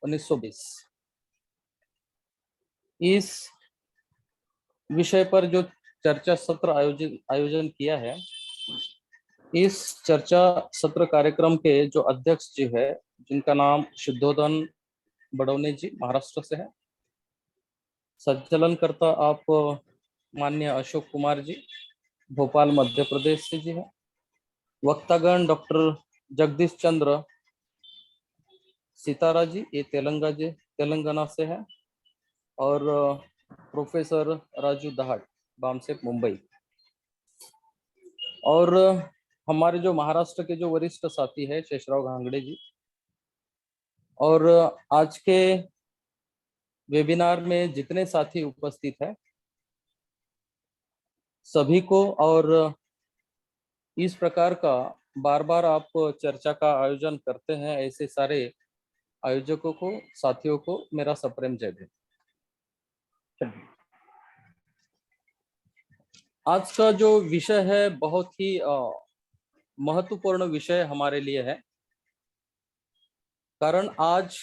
1920 इस विषय पर जो चर्चा सत्र आयोजन किया है। इस चर्चा सत्र कार्यक्रम के जो अध्यक्ष जी है, जिनका नाम शुद्धोधन बडौने जी महाराष्ट्र से है। संचालनकर्ता आप माननीय अशोक कुमार जी भोपाल मध्य प्रदेश से जी है। वक्तागण डॉक्टर जगदीश चंद्र सितारा जी, ये तेलंगाना से है। और प्रोफेसर राजू दहाट बामसेप मुंबई। और हमारे जो महाराष्ट्र के जो वरिष्ठ साथी है शेषराव घांगड़े जी। और आज के वेबिनार में जितने साथी उपस्थित है सभी को, और इस प्रकार का बार बार आप चर्चा का आयोजन करते हैं ऐसे सारे आयोजकों को, साथियों को मेरा सप्रेम जय भीम। आज का जो विषय है बहुत ही महत्वपूर्ण विषय हमारे लिए है, कारण आज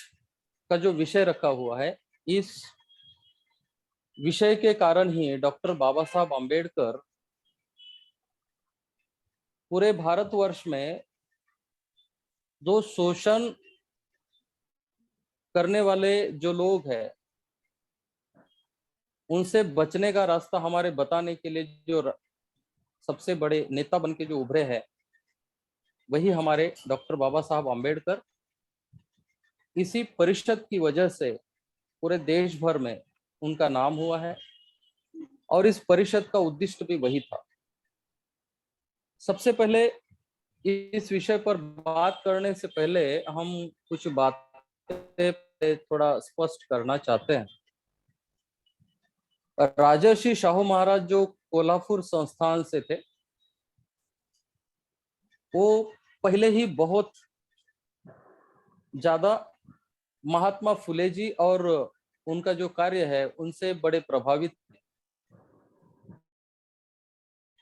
का जो विषय रखा हुआ है, इस विषय के कारण ही डॉक्टर बाबा साहब आम्बेडकर पूरे भारतवर्ष में जो शोषण करने वाले जो लोग हैं उनसे बचने का रास्ता हमारे बताने के लिए जो सबसे बड़े नेता बन के जो उभरे हैं वही हमारे डॉक्टर बाबा साहब आम्बेडकर। इसी परिषद की वजह से पूरे देश भर में उनका नाम हुआ है और इस परिषद का उद्देश्य भी वही था। सबसे पहले इस विषय पर बात करने से पहले हम कुछ बातें थोड़ा स्पष्ट करना चाहते हैं। राजर्षि शाहू महाराज जो कोल्हापुर संस्थान से थे, वो पहले ही बहुत ज्यादा महात्मा फुले जी और उनका जो कार्य है उनसे बड़े प्रभावित थे।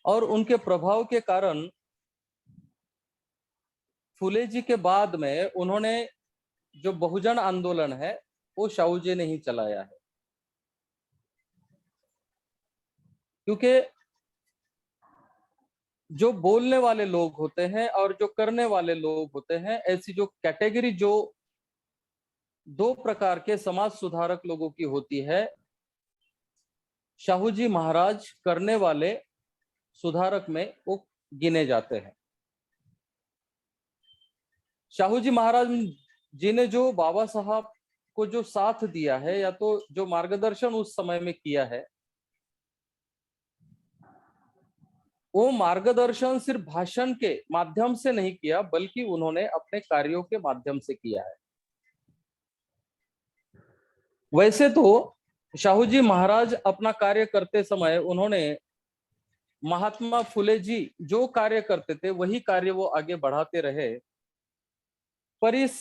और उनके प्रभाव के कारण फुले जी के बाद में उन्होंने जो बहुजन आंदोलन है वो शाहू जी ने ही चलाया है। क्योंकि जो बोलने वाले लोग होते हैं और जो करने वाले लोग होते हैं, ऐसी जो कैटेगरी जो दो प्रकार के समाज सुधारक लोगों की होती है, शाहू जी महाराज करने वाले सुधारक में वो गिने जाते हैं। शाहू जी महाराज जी ने जो बाबा साहब को जो साथ दिया है या तो जो मार्गदर्शन उस समय में किया है, वो मार्गदर्शन सिर्फ भाषण के माध्यम से नहीं किया बल्कि उन्होंने अपने कार्यों के माध्यम से किया है। वैसे तो शाहू जी महाराज अपना कार्य करते समय उन्होंने महात्मा फुले जी जो कार्य करते थे वही कार्य वो आगे बढ़ाते रहे। पर इस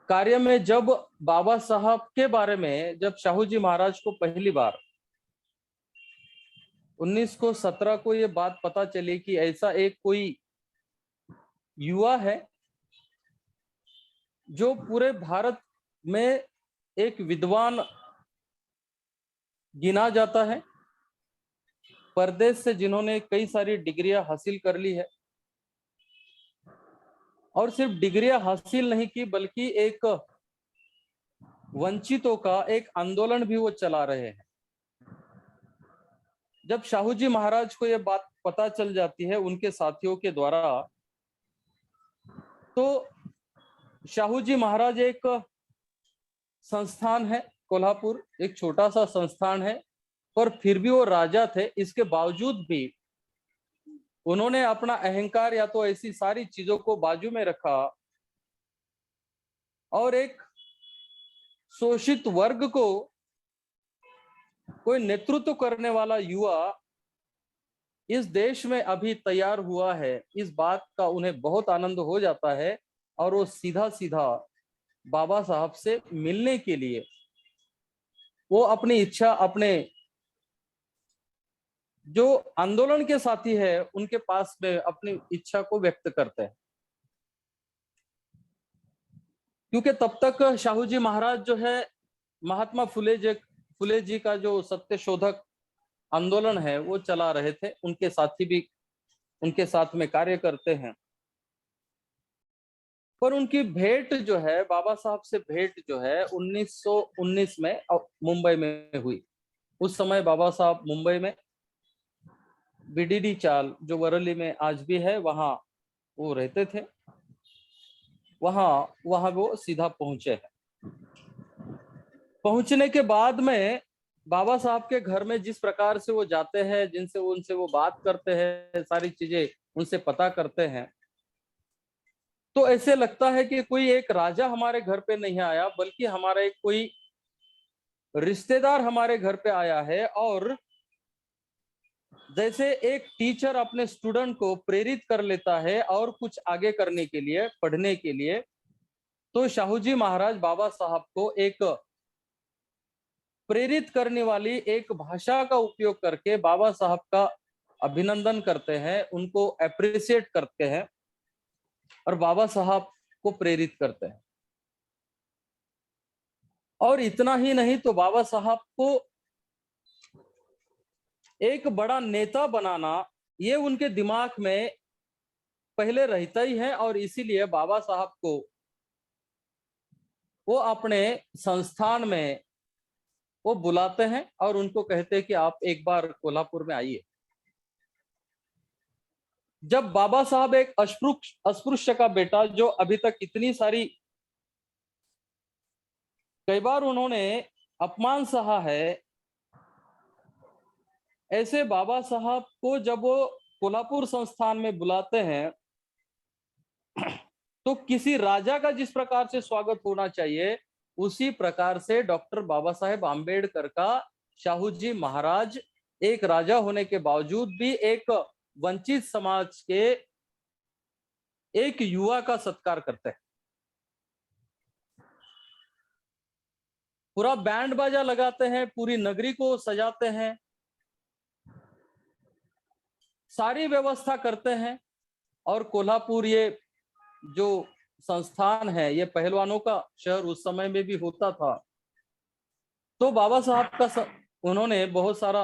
कार्य में जब बाबा साहब के बारे में जब शाहू जी महाराज को पहली बार 1917 को ये बात पता चली कि ऐसा एक कोई युवा है जो पूरे भारत में एक विद्वान गिना जाता है, परदेश से जिन्होंने कई सारी डिग्रियां हासिल कर ली है, और सिर्फ डिग्रियां हासिल नहीं की बल्कि एक वंचितों का एक आंदोलन भी वो चला रहे हैं। जब शाहू जी महाराज को यह बात पता चल जाती है उनके साथियों के द्वारा, तो शाहू जी महाराज एक संस्थान है कोल्हापुर, एक छोटा सा संस्थान है, पर फिर भी वो राजा थे। इसके बावजूद भी उन्होंने अपना अहंकार या तो ऐसी सारी चीजों को बाजू में रखा और एक शोषित वर्ग को कोई नेतृत्व करने वाला युवा इस देश में अभी तैयार हुआ है, इस बात का उन्हें बहुत आनंद हो जाता है। और वो सीधा सीधा बाबा साहब से मिलने के लिए वो अपनी इच्छा अपने जो आंदोलन के साथी है उनके पास में अपनी इच्छा को व्यक्त करते हैं। क्योंकि तब तक शाहू जी महाराज जो है महात्मा फुले जी का जो सत्य शोधक आंदोलन है वो चला रहे थे, उनके साथी भी उनके साथ में कार्य करते हैं। पर उनकी भेंट जो है, बाबा साहब से भेंट जो है 1919 में मुंबई में हुई। उस समय बाबा साहब मुंबई में बीडीडी चाल जो वरली में आज भी है वहां वो रहते थे, वहां वो सीधा पहुंचे हैं। पहुंचने के बाद में बाबा साहब के घर में जिस प्रकार से वो जाते हैं, उनसे वो बात करते हैं, सारी चीजें उनसे पता करते हैं, तो ऐसे लगता है कि कोई एक राजा हमारे घर पे नहीं आया, बल्कि हमारा एक कोई रिश्तेदार हमारे घर पे आया है। और जैसे एक टीचर अपने स्टूडेंट को प्रेरित कर लेता है और कुछ आगे करने के लिए, पढ़ने के लिए, तो शाहू जी महाराज बाबा साहब को एक प्रेरित करने वाली एक भाषा का उपयोग करके बाबा साहब का अभिनंदन करते हैं, उनको अप्रिशिएट करते हैं और बाबा साहब को प्रेरित करते हैं। और इतना ही नहीं तो बाबा साहब को एक बड़ा नेता बनाना ये उनके दिमाग में पहले रहता ही है, और इसीलिए बाबा साहब को वो अपने संस्थान में वो बुलाते हैं और उनको कहते हैं कि आप एक बार कोल्हापुर में आइए। जब बाबा साहब एक अस्पृश्य का बेटा, जो अभी तक इतनी सारी कई बार उन्होंने अपमान सहा है, ऐसे बाबा साहब को जब वो कोल्हापुर संस्थान में बुलाते हैं तो किसी राजा का जिस प्रकार से स्वागत होना चाहिए, उसी प्रकार से डॉक्टर बाबा साहेब आम्बेडकर का शाहू जी महाराज एक राजा होने के बावजूद भी एक वंचित समाज के एक युवा का सत्कार करते हैं। पूरा बैंड बाजा लगाते हैं, पूरी नगरी को सजाते हैं, सारी व्यवस्था करते हैं। और कोल्हापुर ये जो संस्थान है, ये पहलवानों का शहर उस समय में भी होता था। तो बाबा साहब का उन्होंने बहुत सारा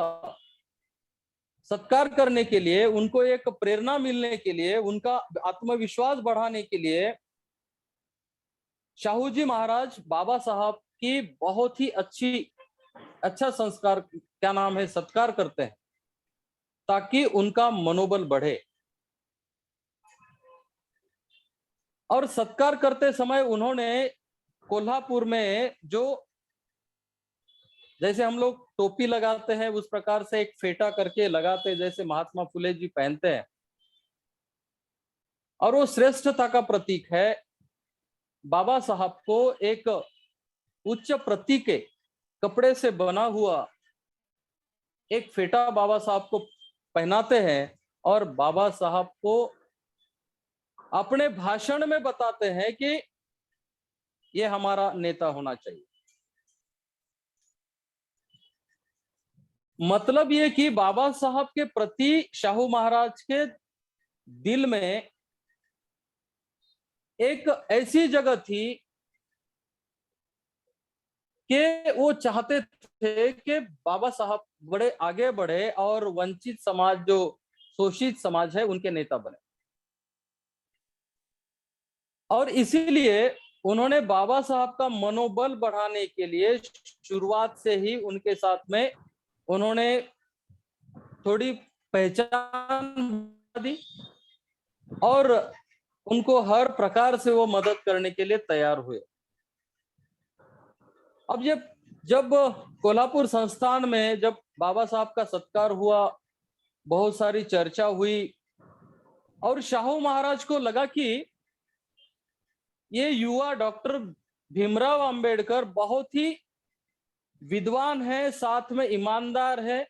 सत्कार करने के लिए, उनको एक प्रेरणा मिलने के लिए, उनका आत्मविश्वास बढ़ाने के लिए शाहू जी महाराज बाबा साहब की बहुत ही अच्छा संस्कार, क्या नाम है, सत्कार करते हैं ताकि उनका मनोबल बढ़े। और सत्कार करते समय उन्होंने कोल्हापुर में जो, जैसे हम लोग टोपी लगाते हैं उस प्रकार से एक फेटा करके लगाते, जैसे महात्मा फुले जी पहनते हैं, और वो श्रेष्ठता का प्रतीक है। बाबा साहब को एक उच्च प्रति के कपड़े से बना हुआ एक फेटा बाबा साहब को पहनाते हैं और बाबा साहब को अपने भाषण में बताते हैं कि ये हमारा नेता होना चाहिए। मतलब ये कि बाबा साहब के प्रति शाहू महाराज के दिल में एक ऐसी जगह थी कि वो चाहते थे कि बाबा साहब बड़े आगे बढ़े और वंचित समाज, जो शोषित समाज है, उनके नेता बने। और इसीलिए उन्होंने बाबा साहब का मनोबल बढ़ाने के लिए शुरुआत से ही उनके साथ में उन्होंने थोड़ी पहचान दी और उनको हर प्रकार से वो मदद करने के लिए तैयार हुए। अब जब कोल्हापुर संस्थान में जब बाबा साहब का सत्कार हुआ, बहुत सारी चर्चा हुई और शाहू महाराज को लगा कि ये युवा डॉक्टर भीमराव अंबेडकर बहुत ही विद्वान है, साथ में ईमानदार है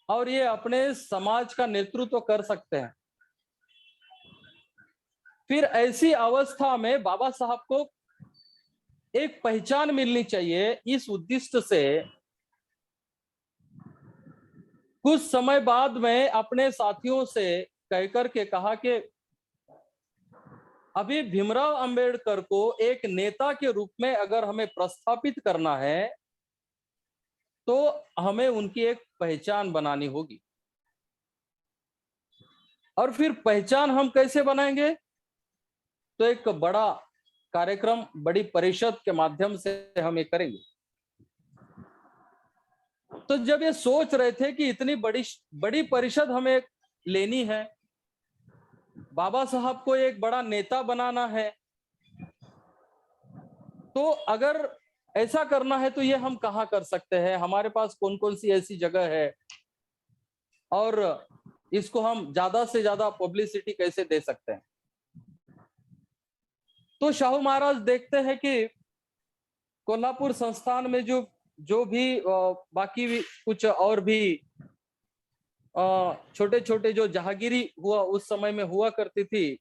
और ये अपने समाज का नेतृत्व कर सकते हैं। फिर ऐसी अवस्था में बाबा साहब को एक पहचान मिलनी चाहिए। इस उद्देश्य से कुछ समय बाद में अपने साथियों से कहकर के कहा कि अभी भीमराव अंबेडकर को एक नेता के रूप में अगर हमें प्रस्थापित करना है तो हमें उनकी एक पहचान बनानी होगी। और फिर पहचान हम कैसे बनाएंगे? तो एक बड़ा कार्यक्रम, बड़ी परिषद के माध्यम से हम ये करेंगे। तो जब ये सोच रहे थे कि इतनी बड़ी बड़ी परिषद हमें लेनी है, बाबा साहब को एक बड़ा नेता बनाना है, तो अगर ऐसा करना है तो ये हम कहाँ कर सकते हैं? हमारे पास कौन कौन सी ऐसी जगह है और इसको हम ज्यादा से ज्यादा पब्लिसिटी कैसे दे सकते हैं? तो शाहू महाराज देखते हैं कि कोल्हापुर संस्थान में जो जो भी बाकी भी कुछ और भी छोटे छोटे जो जहागिरी हुआ उस समय में हुआ करती थी,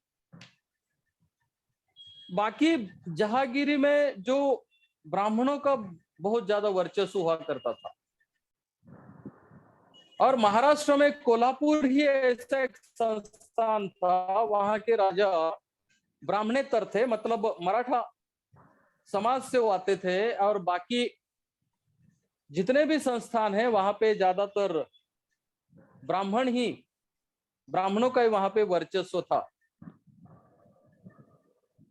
बाकी जहागिरी में जो ब्राह्मणों का बहुत ज्यादा वर्चस्व हुआ करता था। और महाराष्ट्र में कोल्हापुर ही ऐसा एक संस्थान था, वहां के राजा ब्राह्मणेतर थे, मतलब मराठा समाज से वो आते थे। और बाकी जितने भी संस्थान हैं वहां पे ज्यादातर ब्राह्मणों का ही वहां पे वर्चस्व था।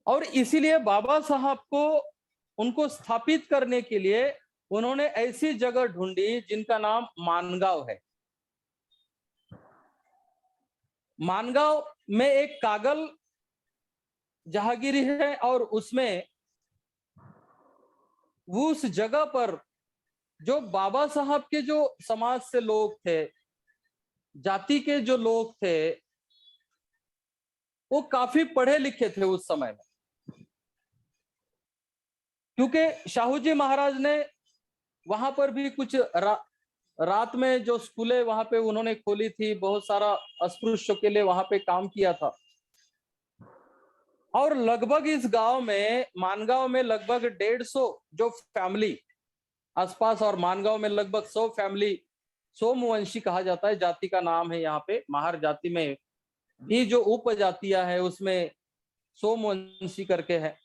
और इसीलिए बाबा साहब को उनको स्थापित करने के लिए उन्होंने ऐसी जगह ढूंढी जिनका नाम मानगांव है। मानगांव में एक कागल जहागिरी है और उसमें उस जगह पर जो बाबा साहब के जो समाज से लोग थे, जाति के जो लोग थे, वो काफी पढ़े लिखे थे उस समय में। क्योंकि शाहू जी महाराज ने वहां पर भी कुछ रात में जो स्कूलें वहां पे उन्होंने खोली थी, बहुत सारा अस्पृश्यों के लिए वहां पे काम किया था। और लगभग इस गांव में, मानगांव में लगभग 150 जो फैमिली आसपास, और मानगांव में लगभग 100 फैमिली, सोमवंशी कहा जाता है जाति का नाम है। यहाँ पे महार जाति में भी जो उपजातियां है उसमें सोमवंशी करके है।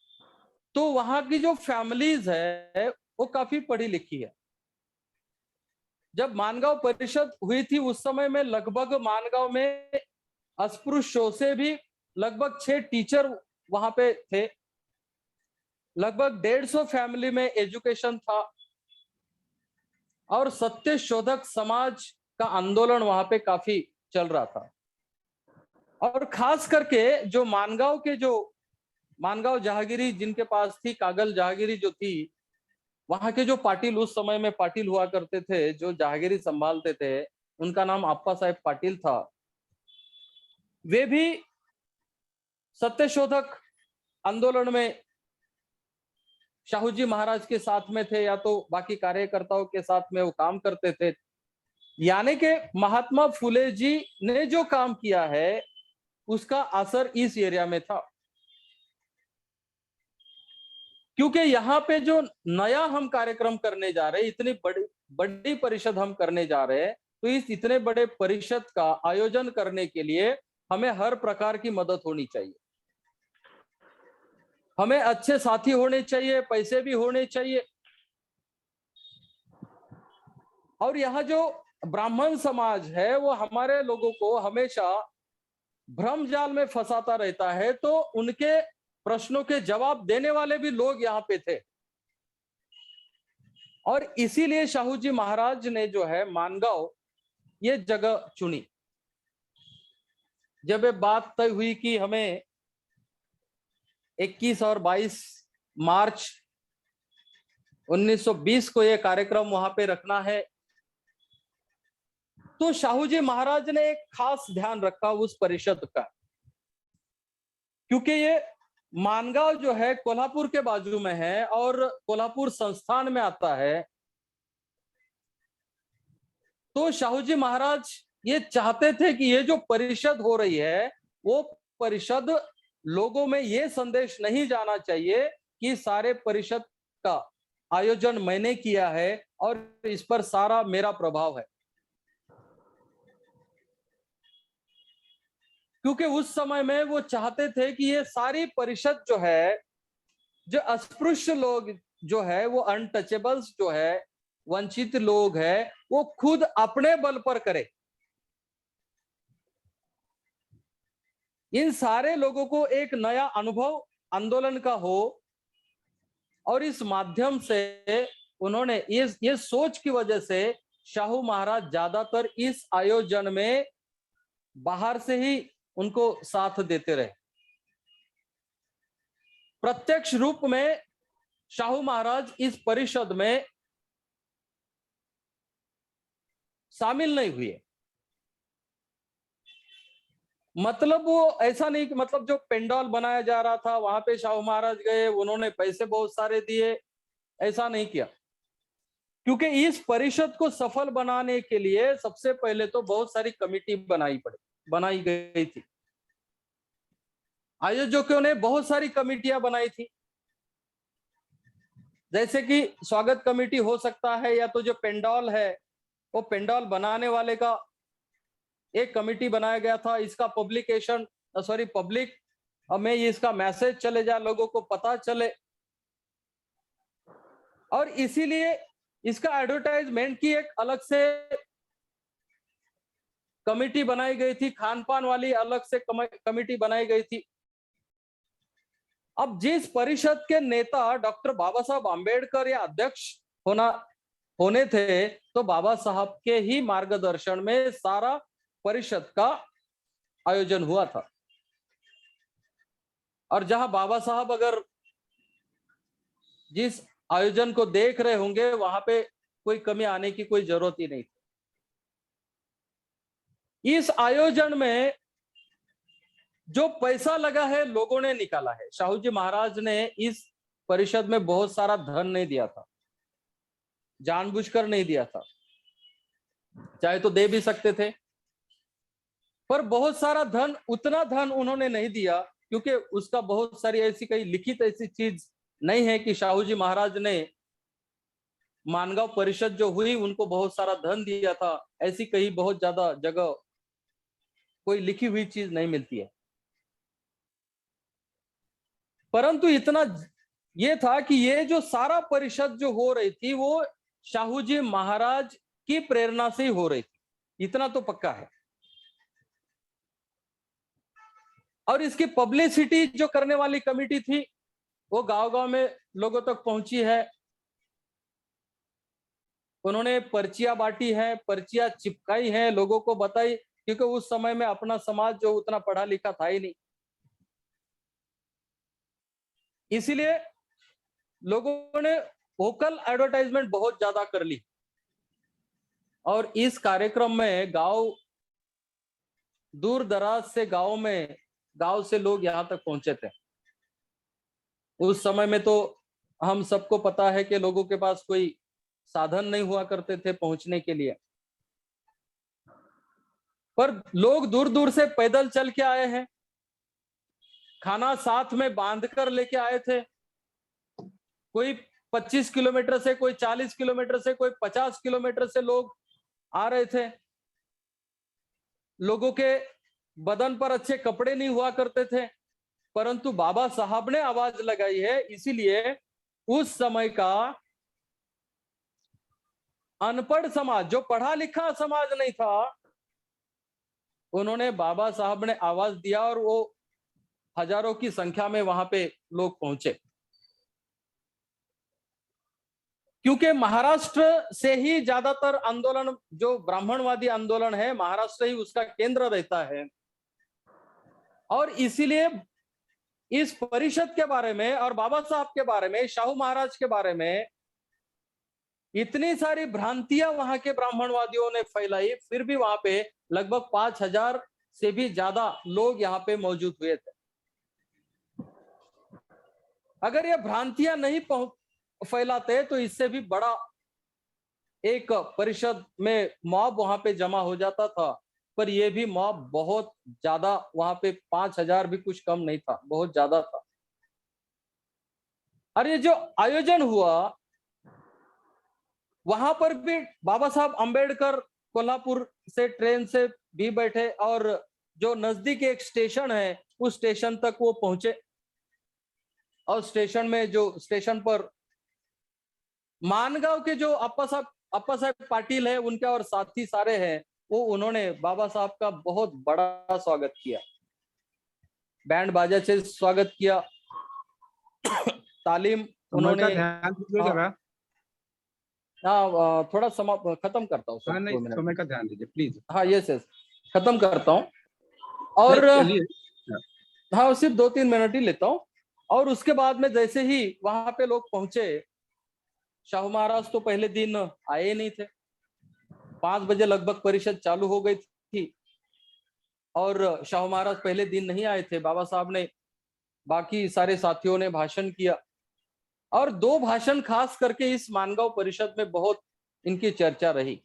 तो वहां की जो फैमिलीज है वो काफी पढ़ी लिखी है। जब मानगांव परिषद हुई थी उस समय में लगभग मानगांव में अस्पृश्यों से भी लगभग 6 टीचर वहां पे थे। लगभग 150 फैमिली में एजुकेशन था और सत्य शोधक समाज का आंदोलन वहां पे काफी चल रहा था। और खास करके जो मानगांव जहागिरी जिनके पास थी, कागल जहागिरी जो थी, वहां के जो पाटिल, उस समय में पाटिल हुआ करते थे जो जहागिरी संभालते थे, उनका नाम अप्पा साहेब पाटिल था। वे भी सत्यशोधक आंदोलन में शाहू जी महाराज के साथ में थे या तो बाकी कार्यकर्ताओं के साथ में वो काम करते थे। यानी कि महात्मा फुले जी ने जो काम किया है उसका असर इस एरिया में था। क्योंकि यहाँ पे जो नया हम कार्यक्रम करने जा रहे हैं, इतनी बड़ी बड़ी परिषद हम करने जा रहे हैं, तो इस इतने बड़े परिषद का आयोजन करने के लिए हमें हर प्रकार की मदद होनी चाहिए। हमें अच्छे साथी होने चाहिए, पैसे भी होने चाहिए। और यहाँ जो ब्राह्मण समाज है वो हमारे लोगों को हमेशा भ्रम जाल में फंसाता रहता है, तो उनके प्रश्नों के जवाब देने वाले भी लोग यहाँ पे थे। और इसीलिए शाहू जी महाराज ने जो है मानगांव ये जगह चुनी। जब ये बात तय हुई कि हमें 21 और 22 मार्च 1920 को ये कार्यक्रम वहां पे रखना है, तो शाहू जी महाराज ने एक खास ध्यान रखा उस परिषद का। क्योंकि ये मानगांव जो है कोल्हापुर के बाजू में है और कोल्हापुर संस्थान में आता है, तो शाहू जी महाराज ये चाहते थे कि ये जो परिषद हो रही है वो परिषद लोगों में ये संदेश नहीं जाना चाहिए कि सारे परिषद का आयोजन मैंने किया है और इस पर सारा मेरा प्रभाव है। क्योंकि उस समय में वो चाहते थे कि ये सारी परिषद जो है, जो अस्पृश्य लोग जो है, वो अनटचेबल्स जो है, वंचित लोग है, वो खुद अपने बल पर करे। इन सारे लोगों को एक नया अनुभव आंदोलन का हो, और इस माध्यम से उन्होंने ये सोच की वजह से शाहू महाराज ज्यादातर इस आयोजन में बाहर से ही उनको साथ देते रहे। प्रत्यक्ष रूप में शाहू महाराज इस परिषद में शामिल नहीं हुए। मतलब वो ऐसा नहीं कि मतलब जो पेंडॉल बनाया जा रहा था वहां पे शाहू महाराज गए, उन्होंने पैसे बहुत सारे दिए, ऐसा नहीं किया। क्योंकि इस परिषद को सफल बनाने के लिए सबसे पहले तो बहुत सारी कमेटी बनाई गई थी। आयोजकों ने बहुत सारी कमेटियां बनाई थी, जैसे कि स्वागत कमेटी हो सकता है, या तो जो पेंडॉल है वो पेंडॉल बनाने वाले का एक कमेटी बनाया गया था। इसका पब्लिक में इसका मैसेज चले जाए, लोगों को पता चले, और इसीलिए इसका एडवर्टाइजमेंट की एक अलग से कमेटी बनाई गई थी, खान पान वाली अलग से कमेटी बनाई गई थी। अब जिस परिषद के नेता डॉक्टर बाबा साहब आम्बेडकर या अध्यक्ष होने थे, तो बाबा साहब के ही मार्गदर्शन में सारा परिषद का आयोजन हुआ था। और जहां बाबा साहब अगर जिस आयोजन को देख रहे होंगे, वहां पे कोई कमी आने की कोई जरूरत ही नहीं थी। इस आयोजन में जो पैसा लगा है, लोगों ने निकाला है। शाहू जी महाराज ने इस परिषद में बहुत सारा धन नहीं दिया था, जानबूझकर नहीं दिया था, चाहे तो दे भी सकते थे, पर बहुत सारा धन, उतना धन उन्होंने नहीं दिया, क्योंकि उसका बहुत सारी ऐसी कई लिखित ऐसी चीज नहीं है कि शाहू जी महाराज ने मानगांव परिषद जो हुई उनको बहुत सारा धन दिया था। ऐसी कहीं बहुत ज्यादा जगह कोई लिखी हुई चीज नहीं मिलती है। परंतु इतना ये था कि ये जो सारा परिषद जो हो रही थी, वो शाहू जी महाराज की प्रेरणा से ही हो रही थी, इतना तो पक्का है। और इसकी पब्लिसिटी जो करने वाली कमेटी थी, वो गांव-गांव में लोगों तक पहुंची है। उन्होंने पर्चियां बांटी है, पर्चियां चिपकाई है, लोगों को बताई, क्योंकि उस समय में अपना समाज जो उतना पढ़ा लिखा था ही नहीं, इसीलिए लोगों ने वोकल एडवर्टाइजमेंट बहुत ज्यादा कर ली। और इस कार्यक्रम में दूर दराज से गांव से लोग यहां तक पहुंचे थे। उस समय में तो हम सबको पता है कि लोगों के पास कोई साधन नहीं हुआ करते थे पहुंचने के लिए, पर लोग दूर दूर से पैदल चल के आए हैं, खाना साथ में बांध कर लेके आए थे। कोई 25 किलोमीटर से, कोई 40 किलोमीटर से, कोई 50 किलोमीटर से लोग आ रहे थे। लोगों के बदन पर अच्छे कपड़े नहीं हुआ करते थे, परंतु बाबा साहब ने आवाज लगाई है, इसीलिए उस समय का अनपढ़ समाज, जो पढ़ा लिखा समाज नहीं था, उन्होंने बाबा साहब ने आवाज दिया और वो हजारों की संख्या में वहां पे लोग पहुंचे। क्योंकि महाराष्ट्र से ही ज्यादातर आंदोलन, जो ब्राह्मणवादी आंदोलन है, महाराष्ट्र ही उसका केंद्र रहता है। और इसीलिए इस परिषद के बारे में और बाबा साहब के बारे में, शाहू महाराज के बारे में इतनी सारी भ्रांतियां वहां के ब्राह्मणवादियों ने फैलाई, फिर भी वहां पे लगभग 5,000 से भी ज्यादा लोग यहाँ पे मौजूद हुए थे। अगर ये भ्रांतियां नहीं फैलाते तो इससे भी बड़ा एक परिषद में मॉब वहां पे जमा हो जाता था, पर यह भी मॉब बहुत ज्यादा, वहां पे 5,000 भी कुछ कम नहीं था, बहुत ज्यादा था। और ये जो आयोजन हुआ, वहां पर भी बाबा साहब अंबेडकर कोल्हापुर से ट्रेन से भी बैठे, और जो नजदीक एक स्टेशन है उस स्टेशन तक वो पहुंचे, और स्टेशन पर मानगांव के जो अप्पा साहब पाटिल है उनके और साथी सारे हैं, वो उन्होंने बाबा साहब का बहुत बड़ा स्वागत किया, बैंड बाजा से स्वागत किया, तालीम समय का उन्होंने। ध्यान दीजिए हाँ जरा। हाँ, थोड़ा खत्म करता हूँ सर, हाँ, नहीं, 2 मिनट। समय का ध्यान दीजिए प्लीज। हाँ यस यस, खत्म करता हूँ। नहीं, और चलिए। हाँ, सिर्फ 2-3 मिनट ही लेता हूँ। और उसके बाद में जैसे ही वहां पे लोग पहुंचे, शाहू महाराज तो पहले दिन आए ही नहीं थे। 5 बजे लगभग परिषद चालू हो गई थी और शाहू महाराज पहले दिन नहीं आए थे। बाबा साहब ने, बाकी सारे साथियों ने भाषण किया, और 2 भाषण खास करके इस मानगांव परिषद में बहुत इनकी चर्चा रही।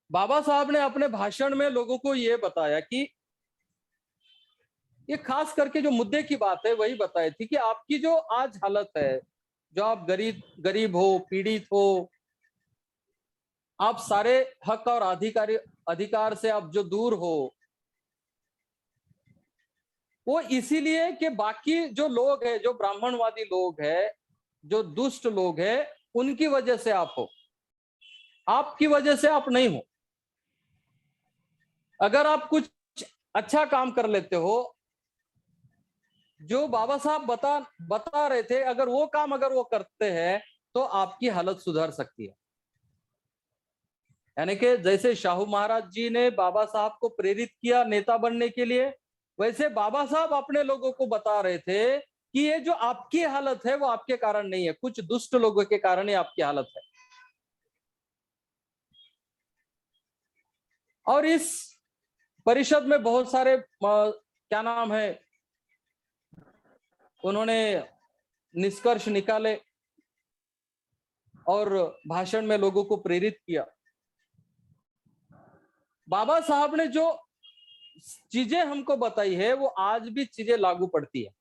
बाबा साहब ने अपने भाषण में लोगों को ये बताया कि ये खास करके जो मुद्दे की बात है वही बताई थी कि आपकी जो आज हालत है, जो आप गरीब हो, पीड़ित हो, आप सारे हक और अधिकार से आप जो दूर हो, वो इसीलिए कि बाकी जो लोग हैं, जो ब्राह्मणवादी लोग हैं, जो दुष्ट लोग हैं, उनकी वजह से आप हो, आपकी वजह से आप नहीं हो। अगर आप कुछ अच्छा काम कर लेते हो, जो बाबा साहब बता रहे थे, अगर वो करते हैं तो आपकी हालत सुधर सकती है। यानी कि जैसे शाहू महाराज जी ने बाबा साहब को प्रेरित किया नेता बनने के लिए, वैसे बाबा साहब अपने लोगों को बता रहे थे कि ये जो आपकी हालत है वो आपके कारण नहीं है, कुछ दुष्ट लोगों के कारण ही आपकी हालत है। और इस परिषद में बहुत सारे क्या नाम है, उन्होंने निष्कर्ष निकाले और भाषण में लोगों को प्रेरित किया। बाबा साहब ने जो चीजें हमको बताई है वो आज भी चीजें लागू पड़ती है,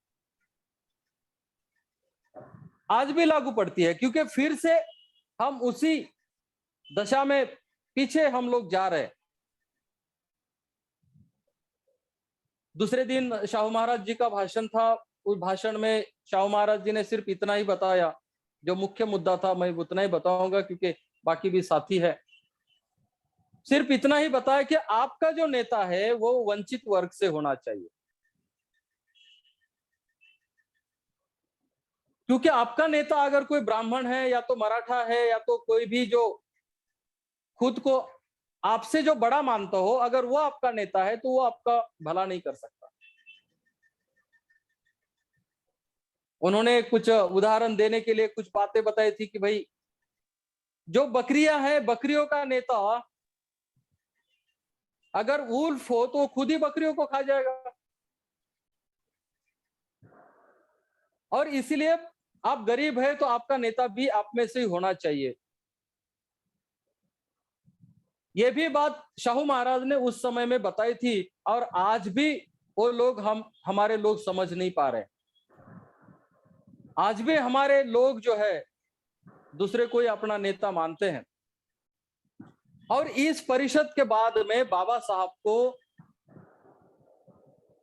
आज भी लागू पड़ती है, क्योंकि फिर से हम उसी दशा में पीछे हम लोग जा रहे हैं। दूसरे दिन शाहू महाराज जी का भाषण था, उस भाषण में शाहू महाराज जी ने सिर्फ इतना ही बताया, जो मुख्य मुद्दा था मैं उतना ही बताऊंगा क्योंकि बाकी भी साथी है। सिर्फ इतना ही बताया कि आपका जो नेता है वो वंचित वर्ग से होना चाहिए, क्योंकि आपका नेता अगर कोई ब्राह्मण है या तो मराठा है या तो कोई भी जो खुद को आपसे जो बड़ा मानता हो, अगर वो आपका नेता है तो वो आपका भला नहीं कर सकता। उन्होंने कुछ उदाहरण देने के लिए कुछ बातें बताई थी कि भाई जो बकरियां हैं, बकरियों का नेता अगर वुल्फ हो तो खुद ही बकरियों को खा जाएगा, और इसलिए आप गरीब है तो आपका नेता भी आप में से ही होना चाहिए। ये भी बात शाहू महाराज ने उस समय में बताई थी, और आज भी वो लोग हमारे लोग समझ नहीं पा रहे। आज भी हमारे लोग जो है दूसरे को ही अपना नेता मानते हैं। और इस परिषद के बाद में बाबा साहब को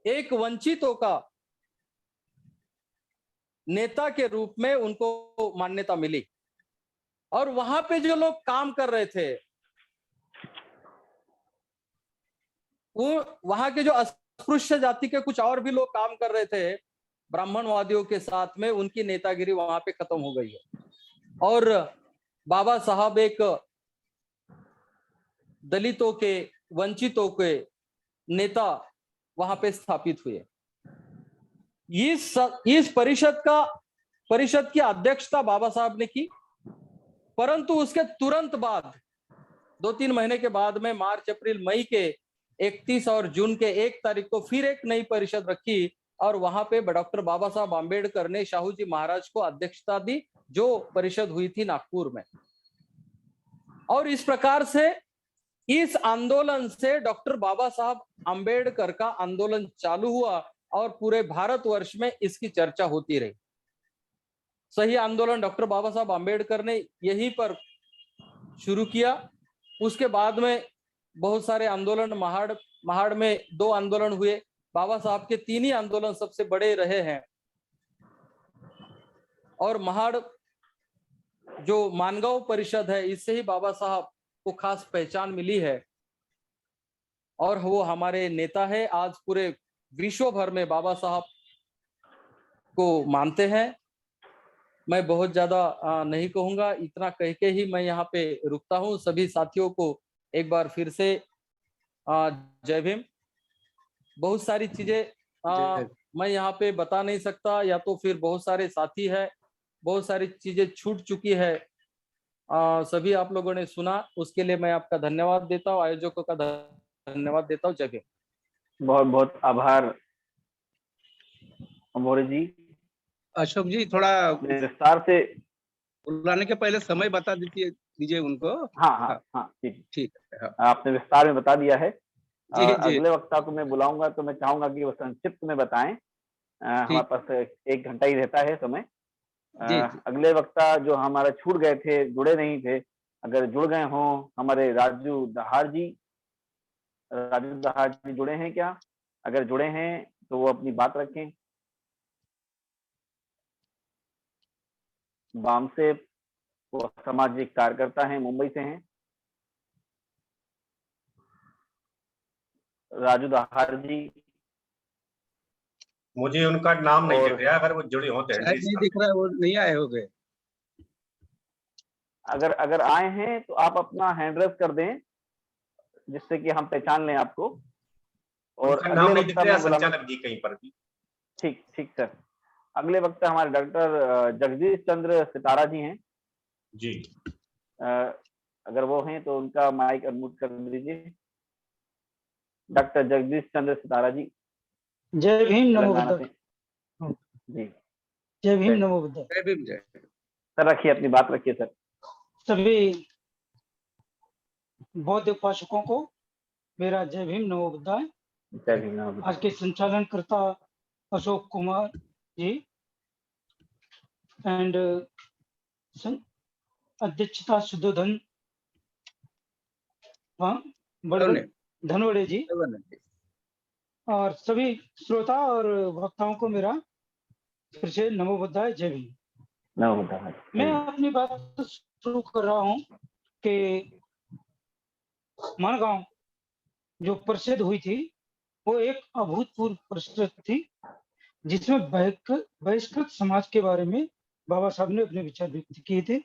एक वंचितों का नेता के रूप में उनको मान्यता मिली, और वहां पे जो लोग काम कर रहे थे, वो वहां के जो अस्पृश्य जाति के कुछ और भी लोग काम कर रहे थे ब्राह्मणवादियों के साथ में, उनकी नेतागिरी वहां पे खत्म हो गई है, और बाबा साहब एक दलितों के, वंचितों के नेता वहां पे स्थापित हुए। इस परिषद की अध्यक्षता बाबा साहब ने की, परंतु उसके तुरंत बाद 2-3 महीने के बाद में मार्च अप्रैल मई के 31 और जून के 1 तारीख को फिर एक नई परिषद रखी, और वहां पे डॉक्टर बाबा साहब आम्बेडकर ने शाहू जी महाराज को अध्यक्षता दी, जो परिषद हुई थी नागपुर में। और इस प्रकार से इस आंदोलन से डॉक्टर बाबा साहब आम्बेडकर का आंदोलन चालू हुआ, और पूरे भारतवर्ष में इसकी चर्चा होती रही। सही आंदोलन डॉक्टर बाबा साहब आम्बेडकर ने यहीं पर शुरू किया। उसके बाद में बहुत सारे आंदोलन, महाड़ में 2 आंदोलन हुए। बाबा साहब के 3 ही आंदोलन सबसे बड़े रहे हैं। और महाड़ जो मानगांव परिषद है, इससे ही बाबा साहब को खास पहचान मिली है और वो हमारे नेता है। आज पूरे विश्व भर में बाबा साहब को मानते हैं। मैं बहुत ज्यादा नहीं कहूंगा, इतना कह के ही मैं यहाँ पे रुकता हूँ। सभी साथियों को एक बार फिर से जय भीम। बहुत सारी चीजें मैं यहाँ पे बता नहीं सकता, या तो फिर बहुत सारे साथी है, बहुत सारी चीजें छूट चुकी है। सभी आप लोगों ने सुना, उसके लिए मैं आपका धन्यवाद देता हूँ, आयोजकों का धन्यवाद देता हूँ। जय भीम। बहुत बहुत आभार अमोरे जी। अशोक जी, थोड़ा विस्तार से बुलाने के पहले समय बता दीजिए उनको। हाँ हाँ हाँ ठीक ठीक है। हाँ। आपने विस्तार में बता दिया है। जी जी अगले वक्ता को मैं बुलाऊंगा तो मैं चाहूंगा कि वो संक्षिप्त में बताएं। हमारे पास 1 घंटा ही रहता है समय। जी। अगले वक्ता जो हमारे छूट गए थे, जुड़े नहीं थे, अगर जुड़ गए हों, हमारे राजू दहाड़ जी जुड़े हैं क्या? अगर जुड़े हैं तो वो अपनी बात रखें। बाम से वो सामाजिक कार्यकर्ता हैं, मुंबई से हैं। राजू दहाड़ जी, मुझे उनका नाम नहीं दिख रहा, अगर वो जुड़े होते हैं। नहीं दिख रहा है, वो नहीं आए हो गए। अगर आए हैं तो आप अपना हैंड रेस कर दें, जिससे कि हम पहचान लें आपको। और नाम नहीं दिख रहा संचालक जी कहीं पर भी। ठीक ठीक सर। अगले वक्त हमारे डॉक्टर जगदीश चंद्र सितारा जी हैं जी। अगर वो हैं तो उनका माइक अनम्यूट कर दीजिए। डॉक्टर जगदीश चंद्र सितारा जी। जय भीम, नमो बुद्धाय। जी जय भीम, नमो बुद्धाय। जय भीम। जय सर रखिए, अपनी बात रखिए सर। सभी बौद्ध उपासकों को मेरा जय भीम, नमो बुद्धाय। जय भीम, नमो बुद्धाय। आज के संचालनकर्ता अशोक कुमार जी एंड अध्यक्षता शुद्धोधन धनवड़े जी और सभी श्रोता और वक्ताओं को मेरा फिर से नमो बुद्धाय, जय भीम। नमो बुद्धाय। मैं अपनी बात शुरू कर रहा हूँ कि मानगांव जो परिषद हुई थी वो एक अभूतपूर्व परिषद थी, जिसमें बहिष्कृत समाज के बारे में बाबा साहब ने अपने विचार व्यक्त किए थे।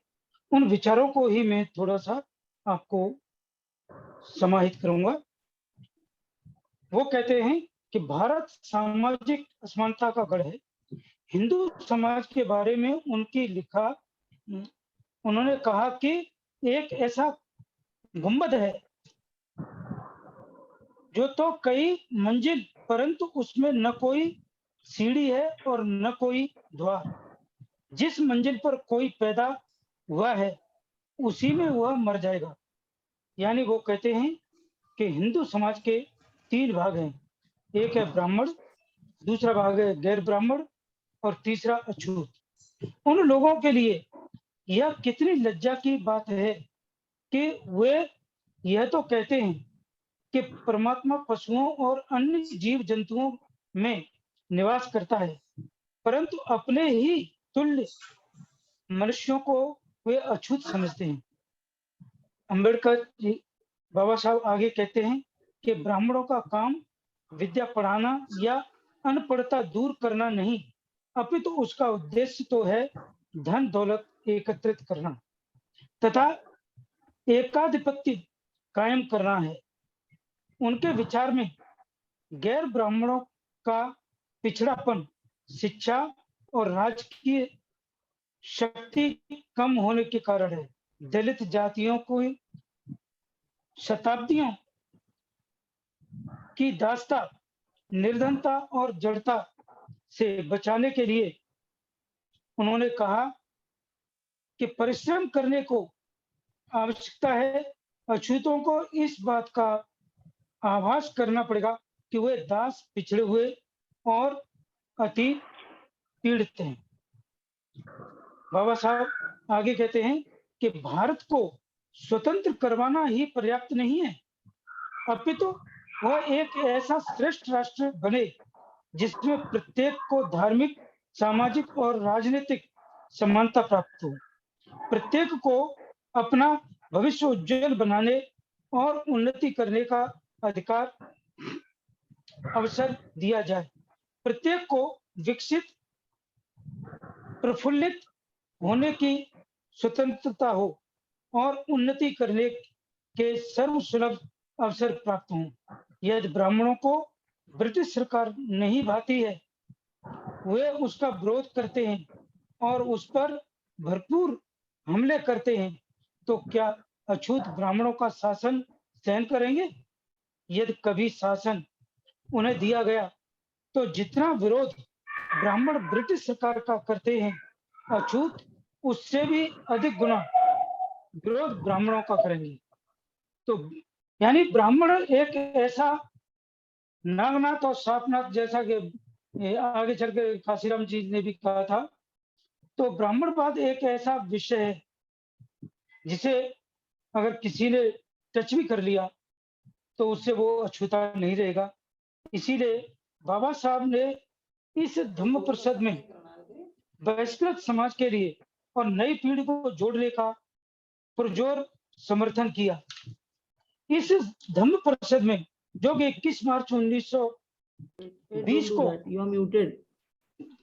उन विचारों को ही मैं थोड़ा सा आपको समाहित करूंगा। वो कहते हैं कि भारत सामाजिक असमानता का गढ़ है। हिंदू समाज के बारे में उन्होंने कहा कि एक ऐसा गुंबद है जो तो कई मंजिल, परंतु उसमें न कोई सीढ़ी है और न कोई द्वार। जिस मंजिल पर कोई पैदा हुआ है उसी में वह मर जाएगा। यानी वो कहते हैं कि हिंदू समाज के 3 भाग हैं। एक है ब्राह्मण, दूसरा भाग है गैर ब्राह्मण और तीसरा अछूत। उन लोगों के लिए यह कितनी लज्जा की बात है कि वे यह तो कहते हैं कि परमात्मा पशुओं और अन्य जीव जंतुओं में निवास करता है, परंतु अपने ही तुल्य मनुष्यों को वे अछूत समझते हैं। अंबेडकर जी, बाबा साहब आगे कहते हैं कि ब्राह्मणों का काम विद्या पढ़ाना या अनपढ़ता दूर करना नहीं, अपितु उसका उद्देश्य तो है धन दौलत एकत्रित करना तथा एकाधिपत्य कायम करना है। उनके विचार में गैर ब्राह्मणों का पिछड़ापन शिक्षा और राजकीय शक्ति कम होने के कारण है। दलित जातियों को शताब्दियों की दास्ता, निर्धनता और जड़ता से बचाने के लिए उन्होंने कहा कि परिश्रम करने को आवश्यकता है। अछूतों को इस बात का आभास करना पड़ेगा कि वे दास, पिछड़े हुए और अति पीड़ित हैं। बाबा साहब आगे कहते हैं कि भारत को स्वतंत्र करवाना ही पर्याप्त नहीं है, अपितु वह एक ऐसा श्रेष्ठ राष्ट्र बने जिसमें प्रत्येक को धार्मिक, सामाजिक और राजनीतिक समानता प्राप्त हो। प्रत्येक को अपना भविष्य उज्जवल बनाने और उन्नति करने का अधिकार अवसर दिया जाए। प्रत्येक को विकसित, प्रफुल्लित होने की स्वतंत्रता हो और उन्नति करने के सर्वसुलभ अवसर प्राप्त हों। यदि ब्राह्मणों को ब्रिटिश सरकार नहीं भाती है, वे उसका विरोध करते हैं और उस पर भरपूर हमले करते हैं, तो क्या अछूत ब्राह्मणों का शासन सहन करेंगे? यदि कभी शासन उन्हें दिया गया तो जितना विरोध ब्राह्मण ब्रिटिश सरकार का करते हैं, अछूत उससे भी अधिक गुना विरोध ब्राह्मणों का करेंगे। तो यानी ब्राह्मण एक ऐसा नागनाथ और सापनाथ, जैसा कि आगे चल के काशीराम जी ने भी कहा था, तो ब्राह्मणवाद एक ऐसा विषय है जिसे अगर किसी ने टच भी कर लिया तो उससे वो अछूता नहीं रहेगा। इसीलिए बाबा साहब ने इस धम्म परिषद में बहिष्कृत समाज के लिए और नई पीढ़ी को जोड़ने का पुरजोर समर्थन किया। इस धम्म परिषद में, जो कि 21 मार्च 1920 को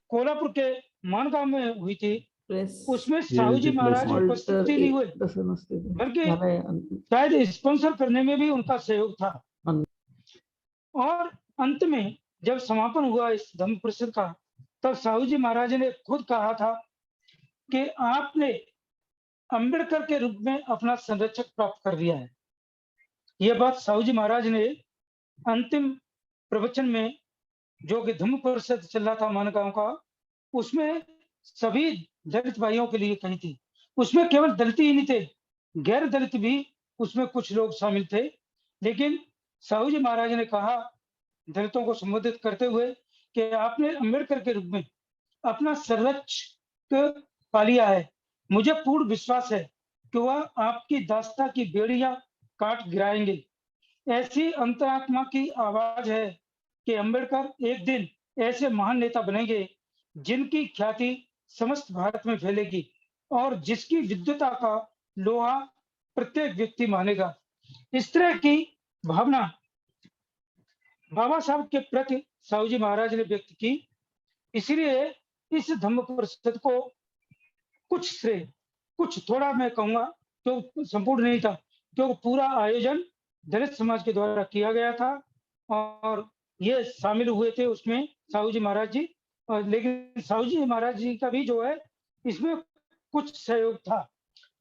कोल्हापुर के मानगांव में हुई थी, उसमें साहू जी महाराज उपस्थित नहीं हुए, बल्कि शायद स्पॉन्सर करने में भी उनका सहयोग था। और अंत में जब समापन हुआ इस धम्म परिषद का, तब साहू जी महाराज ने खुद कहा था कि आपने अंबेडकर के रूप में अपना संरक्षक प्राप्त कर लिया है। यह बात साहू जी महाराज ने अंतिम प्रवचन में, जो कि धम्म परिषद चल रहा था मानगांव का, उसमें सभी दलित भाइयों के लिए कही थी। उसमें केवल दलित ही नहीं थे, गैर दलित भी उसमें कुछ लोग शामिल थे। लेकिन साहू जी महाराज ने कहा, दलितों को संबोधित करते हुए, कि आपने अंबेडकर के रूप में अपना संरक्षक पा लिया है। मुझे पूर्ण विश्वास है कि वह आपकी दास्ता की बेड़ियां काट गिराएंगे। ऐसी अंतरात्मा की आवाज है कि अंबेडकर एक दिन ऐसे महान नेता बनेंगे जिनकी ख्याति समस्त भारत में फैलेगी और जिसकी विद्वता का लोहा प्रत्येक व्यक्ति मानेगा। इस तरह की भावना बाबा साहब के प्रति साहू जी महाराज ने व्यक्त की। इसलिए इस धम्म परिषद को कुछ श्रेय, कुछ थोड़ा मैं कहूंगा तो संपूर्ण नहीं था, क्योंकि पूरा आयोजन दलित समाज के द्वारा किया गया था और ये शामिल हुए थे उसमें साहू जी महाराज जी। लेकिन साहू जी महाराज जी का भी जो है इसमें कुछ सहयोग था,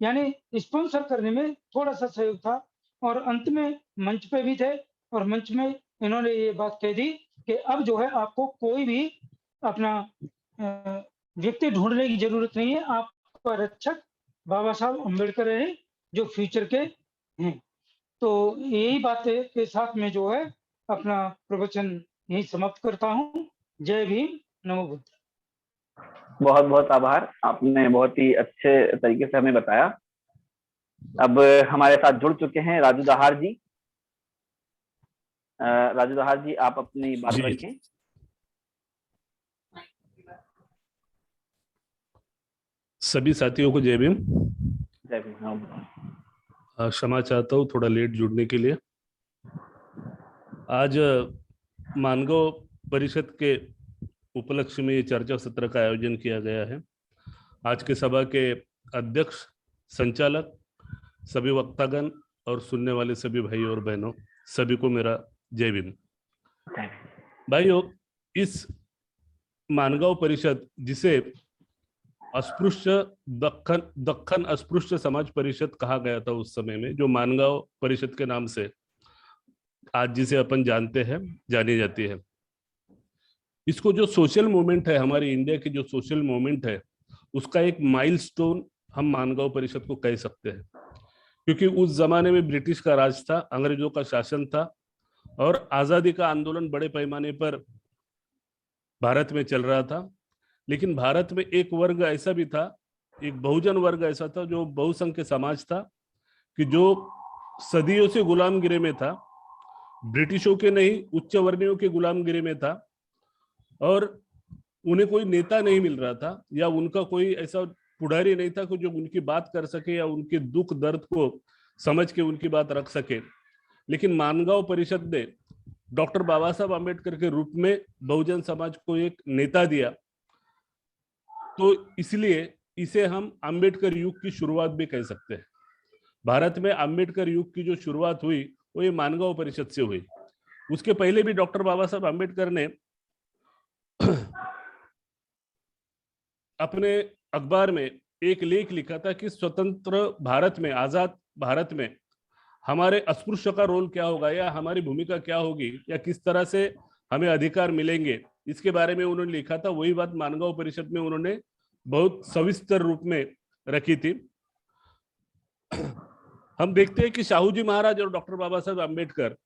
यानी स्पॉन्सर करने में थोड़ा सा सहयोग था। और अंत में मंच पे भी थे और मंच में इन्होंने ये बात कह दी कि अब जो है आपको कोई भी अपना व्यक्ति ढूंढने की जरूरत नहीं है, आपका रक्षक बाबा साहब अम्बेडकर है जो फ्यूचर के हैं। तो यही बातें के साथ में जो है अपना प्रवचन यही समाप्त करता हूँ। जय भीम, नमो बुद्ध। बहुत बहुत आभार, आपने बहुत ही अच्छे तरीके से हमें बताया। अब हमारे साथ जुड़ चुके हैं राजू दहार जी। राजू दहार जी, आप अपनी बात रखें। सभी साथियों को जय भीम। जय भीम। क्षमा चाहता हूँ थोड़ा लेट जुड़ने के लिए। आज मानगांव परिषद के उपलक्ष्य में ये चर्चा सत्र का आयोजन किया गया है। आज के सभा के अध्यक्ष, संचालक, सभी वक्तागण और सुनने वाले सभी भाई और बहनों, सभी को मेरा जय भीम। भाइयों, इस मानगांव परिषद, जिसे अस्पृश्य दक्खन अस्पृश्य समाज परिषद कहा गया था उस समय में, जो मानगांव परिषद के नाम से आज जिसे अपन जानते हैं, जानी जाती है, इसको जो सोशल मूवमेंट है, हमारी इंडिया की जो सोशल मूवमेंट है, उसका एक माइलस्टोन हम मानगांव परिषद को कह सकते हैं। क्योंकि उस जमाने में ब्रिटिश का राज था, अंग्रेजों का शासन था और आजादी का आंदोलन बड़े पैमाने पर भारत में चल रहा था। लेकिन भारत में एक वर्ग ऐसा भी था, एक बहुजन वर्ग ऐसा था, जो बहुसंख्य समाज था, कि जो सदियों से गुलामगिरी में था ब्रिटिशों के नहीं, उच्च वर्णियों के गुलामगिरी में था और उन्हें कोई नेता नहीं मिल रहा था या उनका कोई ऐसा पुढ़ारी नहीं था कि जो उनकी बात कर सके या उनके दुख दर्द को समझ के उनकी बात रख सके। लेकिन मानगांव परिषद ने डॉक्टर बाबा साहब आम्बेडकर के रूप में बहुजन समाज को एक नेता दिया, तो इसलिए इसे हम आम्बेडकर युग की शुरुआत भी कह सकते हैं। भारत में आम्बेडकर युग की जो शुरुआत हुई वो ये मानगांव परिषद से हुई। उसके पहले भी डॉक्टर बाबा साहब आम्बेडकर ने अपने अखबार में एक लेख लिखा था कि स्वतंत्र भारत में, आजाद भारत में हमारे अस्पृश्य का रोल क्या होगा या हमारी भूमिका क्या होगी या किस तरह से हमें अधिकार मिलेंगे, इसके बारे में उन्होंने लिखा था। वही बात मानगांव परिषद में उन्होंने बहुत सविस्तर रूप में रखी थी। हम देखते हैं कि शाहू जी महाराज और डॉक्टर बाबा साहब आम्बेडकर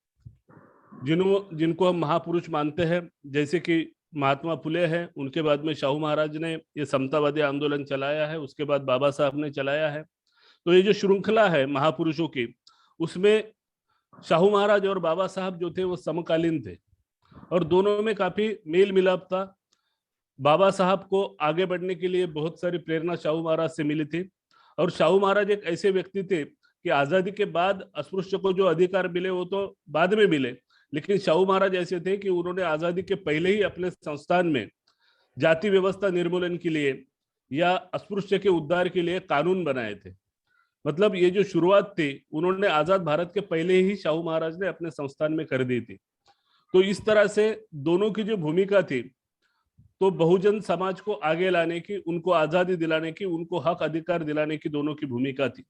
जिनको हम महापुरुष मानते हैं, जैसे कि महात्मा फुले हैं, उनके बाद में शाहू महाराज ने ये समतावादी आंदोलन चलाया है, उसके बाद बाबा साहब ने चलाया है। तो ये जो श्रृंखला है महापुरुषों की, उसमें शाहू महाराज और बाबा साहब जो थे वो समकालीन थे और दोनों में काफी मेल मिलाप था। बाबा साहब को आगे बढ़ने के लिए बहुत सारी प्रेरणा शाहू महाराज से मिली थी और शाहू महाराज एक ऐसे व्यक्ति थे कि आजादी के बाद अस्पृश्य को जो अधिकार मिले वो तो बाद में मिले, लेकिन शाहू महाराज ऐसे थे कि उन्होंने आजादी के पहले ही अपने संस्थान में जाति व्यवस्था निर्मूलन के लिए या अस्पृश्य के उद्धार के लिए कानून बनाए थे। मतलब ये जो शुरुआत थी उन्होंने आजाद भारत के पहले ही शाहू महाराज ने अपने संस्थान में कर दी थी। तो इस तरह से दोनों की जो भूमिका थी, तो बहुजन समाज को आगे लाने की, उनको आजादी दिलाने की, उनको हक अधिकार दिलाने की दोनों की भूमिका थी।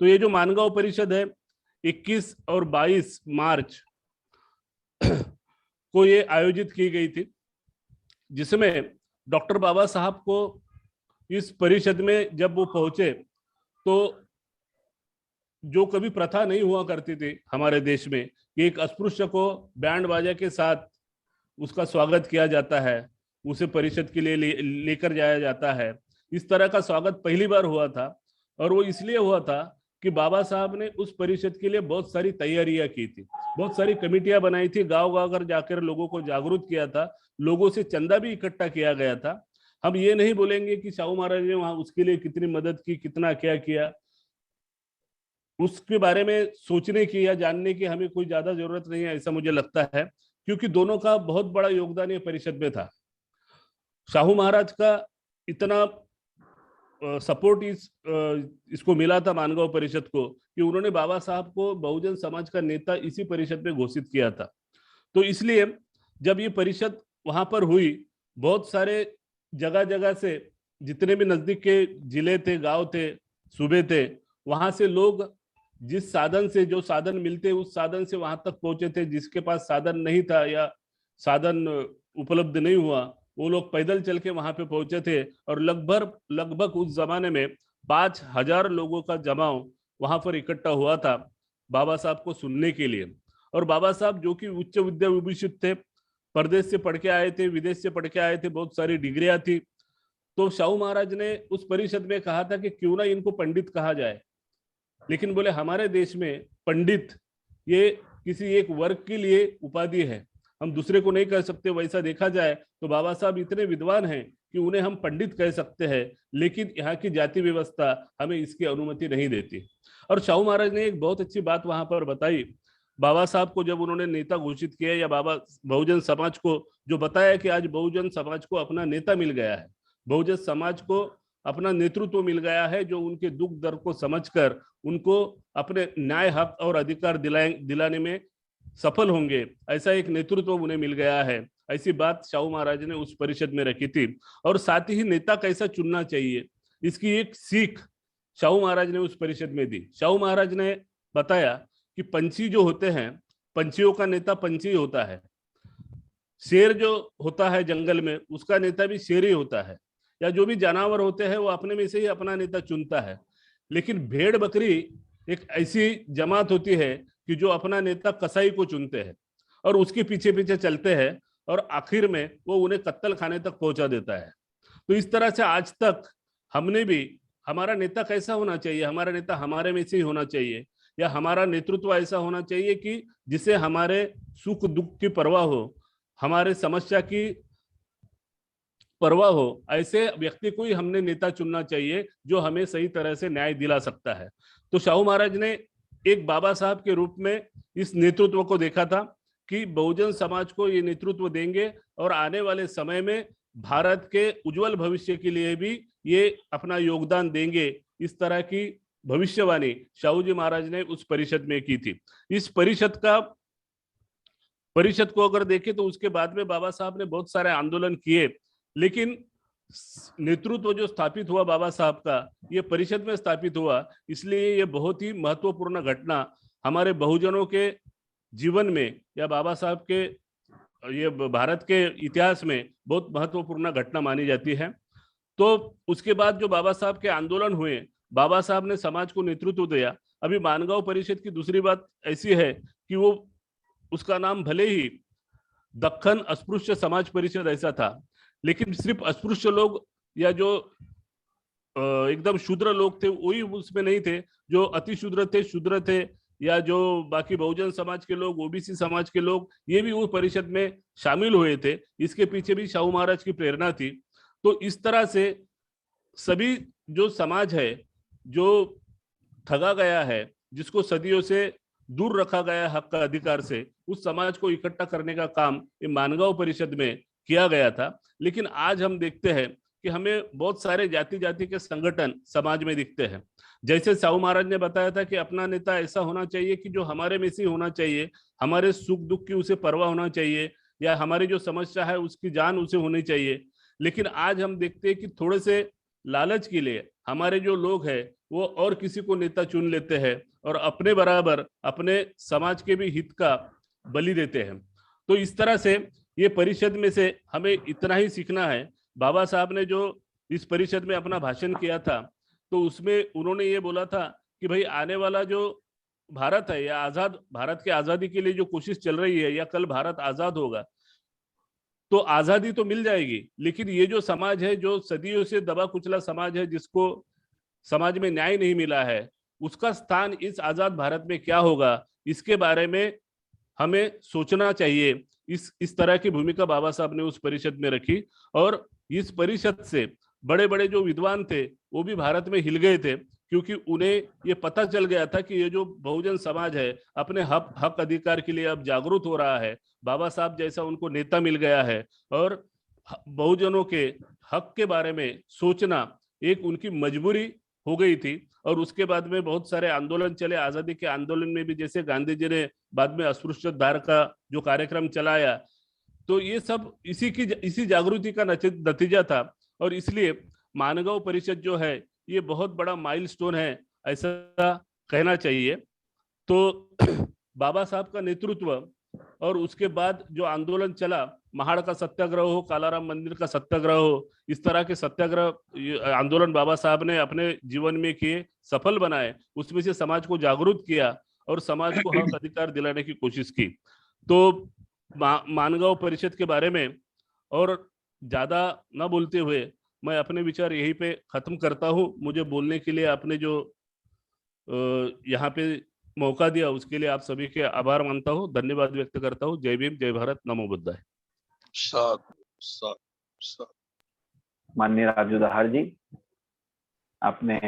तो ये जो मानगांव परिषद है 21 और 22 मार्च को ये आयोजित की गई थी, जिसमें डॉक्टर बाबा साहब को इस परिषद में जब वो पहुंचे तो जो कभी प्रथा नहीं हुआ करती थी हमारे देश में कि एक अस्पृश्य को बैंड बाजा के साथ उसका स्वागत किया जाता है, उसे परिषद के लिए लेकर जाया जाता है। इस तरह का स्वागत पहली बार हुआ था और वो इसलिए हुआ था कि बाबा साहब ने उस परिषद के लिए बहुत सारी तैयारियां की थी, बहुत सारी कमेटियां बनाई थी, गांव-गांव कर जाकर लोगों को जागरूक किया था, लोगों से चंदा भी इकट्ठा किया गया था। हम ये नहीं बोलेंगे कि शाहू महाराज ने वहां उसके लिए कितनी मदद की, कितना क्या किया, उसके बारे में सोचने की या जानने की हमें कोई ज्यादा जरूरत नहीं है, ऐसा मुझे लगता है, क्योंकि दोनों का बहुत बड़ा योगदान ये परिषद में था। शाहू महाराज का इतना सपोर्ट इसको मिला था मानगांव परिषद को कि उन्होंने बाबा साहब को बहुजन समाज का नेता इसी परिषद में घोषित किया था। तो इसलिए जब ये परिषद वहां पर हुई, बहुत सारे जगह जगह से जितने भी नजदीक के जिले थे, गांव थे, सूबे थे, वहां से लोग जिस साधन से, जो साधन मिलते उस साधन से वहां तक पहुंचे थे। जिसके पास साधन नहीं था या साधन उपलब्ध नहीं हुआ, वो लोग पैदल चल के वहां पे पहुंचे थे और लगभग उस जमाने में 5000 लोगों का जमाव वहां पर इकट्ठा हुआ था बाबा साहब को सुनने के लिए। और बाबा साहब जो कि उच्च विद्या विभूषित थे, परदेश से पढ़ के आए थे, विदेश से पढ़ के आए थे, बहुत सारी डिग्रियां थी। तो शाहू महाराज ने उस परिषद में कहा था कि क्यों ना इनको पंडित कहा जाए, लेकिन बोले हमारे देश में पंडित ये किसी एक वर्ग के लिए उपाधि है, हम दूसरे को नहीं कह सकते। वैसा देखा जाए तो बाबा साहब इतने विद्वान हैं कि उन्हें हम पंडित कह सकते हैं, लेकिन यहाँ की जाति व्यवस्था हमें इसकी अनुमति नहीं देती। और शाहू महाराज ने एक बहुत अच्छी बात वहां पर बताई। बाबा साहब को जब उन्होंने नेता घोषित किया या बाबा बहुजन समाज को जो बताया कि आज बहुजन समाज को अपना नेता मिल गया है, बहुजन समाज को अपना नेतृत्व मिल गया है, जो उनके दुख दर्द को समझकर उनको अपने न्याय, हक और अधिकार दिलाने में सफल होंगे, ऐसा एक नेतृत्व उन्हें मिल गया है। ऐसी बात शाहू महाराज ने उस परिषद में रखी थी। और साथ ही नेता कैसा चुनना चाहिए, इसकी एक सीख शाहू महाराज ने उस परिषद में दी। शाहू महाराज ने बताया कि पंछी जो होते हैं, पंछियों का नेता पंछी होता है। शेर जो होता है जंगल में, उसका नेता भी शेर ही होता है। या जो भी जानवर होते हैं वो अपने में से ही अपना नेता चुनता है। लेकिन भेड़ बकरी एक ऐसी जमात होती है कि जो अपना नेता कसाई को चुनते हैं और उसके पीछे पीछे चलते हैं और आखिर में वो उन्हें कत्ल खाने तक पहुंचा देता है। तो इस तरह से आज तक हमने भी हमारा नेता कैसा होना चाहिए, हमारा नेता हमारे में से ही होना चाहिए, या हमारा नेतृत्व ऐसा होना चाहिए कि जिसे हमारे सुख दुख की परवाह हो, हमारे समस्या की परवाह हो, ऐसे व्यक्ति को ही हमने नेता चुनना चाहिए जो हमें सही तरह से न्याय दिला सकता है। तो शाहू महाराज ने एक बाबा साहब के रूप में इस नेतृत्व को देखा था कि बहुजन समाज को ये नेतृत्व देंगे और आने वाले समय में भारत के उज्जवल भविष्य के लिए भी ये अपना योगदान देंगे। इस तरह की भविष्यवाणी शाहू जी महाराज ने उस परिषद में की थी। इस परिषद को अगर देखें तो उसके बाद में बाबा साहब ने बहुत सारे आंदोलन किए, लेकिन नेतृत्व जो स्थापित हुआ बाबा साहब का, ये परिषद में स्थापित हुआ, इसलिए ये बहुत ही महत्वपूर्ण घटना हमारे बहुजनों के जीवन में या बाबा साहब के ये भारत के इतिहास में बहुत महत्वपूर्ण घटना मानी जाती है। तो उसके बाद जो बाबा साहब के आंदोलन हुए, बाबा साहब ने समाज को नेतृत्व दिया। अभी मानगांव परिषद की दूसरी बात ऐसी है कि वो उसका नाम भले ही दक्खन अस्पृश्य समाज परिषद ऐसा था, लेकिन सिर्फ अस्पृश्य लोग या जो एकदम शूद्र लोग थे वही उसमें नहीं थे, जो अति शूद्र थे या जो बाकी बहुजन समाज के लोग, ओबीसी समाज के लोग, ये भी उस परिषद में शामिल हुए थे। इसके पीछे भी शाहू महाराज की प्रेरणा थी। तो इस तरह से सभी जो समाज है जो ठगा गया है, जिसको सदियों से दूर रखा गया हक का अधिकार से, उस समाज को इकट्ठा करने का काम ये मानगांव परिषद में किया गया था। लेकिन आज हम देखते हैं कि हमें बहुत सारे जाति के संगठन समाज में दिखते हैं। जैसे शाहू महाराज ने बताया था कि अपना नेता ऐसा होना चाहिए कि जो हमारे में से होना चाहिए, हमारे सुख दुख की उसे परवाह होना चाहिए, या हमारी जो समस्या है उसकी जान उसे होनी चाहिए। लेकिन आज हम देखते हैं कि थोड़े से लालच के लिए हमारे जो लोग हैं वो और किसी को नेता चुन लेते हैं और अपने बराबर अपने समाज के भी हित का बलि देते हैं। तो इस तरह से ये परिषद में से हमें इतना ही सीखना है। बाबा साहब ने जो इस परिषद में अपना भाषण किया था, तो उसमें उन्होंने ये बोला था कि भाई आने वाला जो भारत है या आजाद भारत की आजादी के लिए जो कोशिश चल रही है, या कल भारत आजाद होगा तो आजादी तो मिल जाएगी, लेकिन ये जो समाज है, जो सदियों से दबा कुचला समाज है, जिसको समाज में न्याय नहीं मिला है, उसका स्थान इस आजाद भारत में क्या होगा, इसके बारे में हमें सोचना चाहिए। इस तरह की भूमिका बाबा साहब ने उस परिषद में रखी और इस परिषद से बड़े बड़े जो विद्वान थे वो भी भारत में हिल गए थे, क्योंकि उन्हें ये पता चल गया था कि ये जो बहुजन समाज है अपने हक अधिकार के लिए अब जागरूक हो रहा है। बाबा साहब जैसा उनको नेता मिल गया है और बहुजनों के हक के बारे में सोचना एक उनकी मजबूरी हो गई थी। और उसके बाद में बहुत सारे आंदोलन चले। आजादी के आंदोलन में भी जैसे गांधी जी ने बाद में अस्पृश्यता का जो कार्यक्रम चलाया, तो ये सब इसी जागृति का नतीजा था। और इसलिए मानगांव परिषद जो है ये बहुत बड़ा माइलस्टोन है, ऐसा कहना चाहिए। तो बाबा साहब का नेतृत्व और उसके बाद जो आंदोलन चला, महाड़ का सत्याग्रह हो, कालाराम मंदिर का सत्याग्रह हो, इस तरह के सत्याग्रह आंदोलन बाबा साहब ने अपने जीवन में किए, सफल बनाए, उसमें से समाज को जागरूक किया और समाज को हक अधिकार दिलाने की कोशिश की। तो मानगांव परिषद के बारे में और ज्यादा न बोलते हुए मैं अपने विचार यहीं पे खत्म करता हूं। मुझे बोलने के लिए आपने जो यहाँ पे मौका दिया उसके लिए आप सभी के आभार मानता हूँ, धन्यवाद व्यक्त करता हूँ। जय भीम, जय भारत, नमो बुद्धाय। माननीय राजू दाहर जी, आपने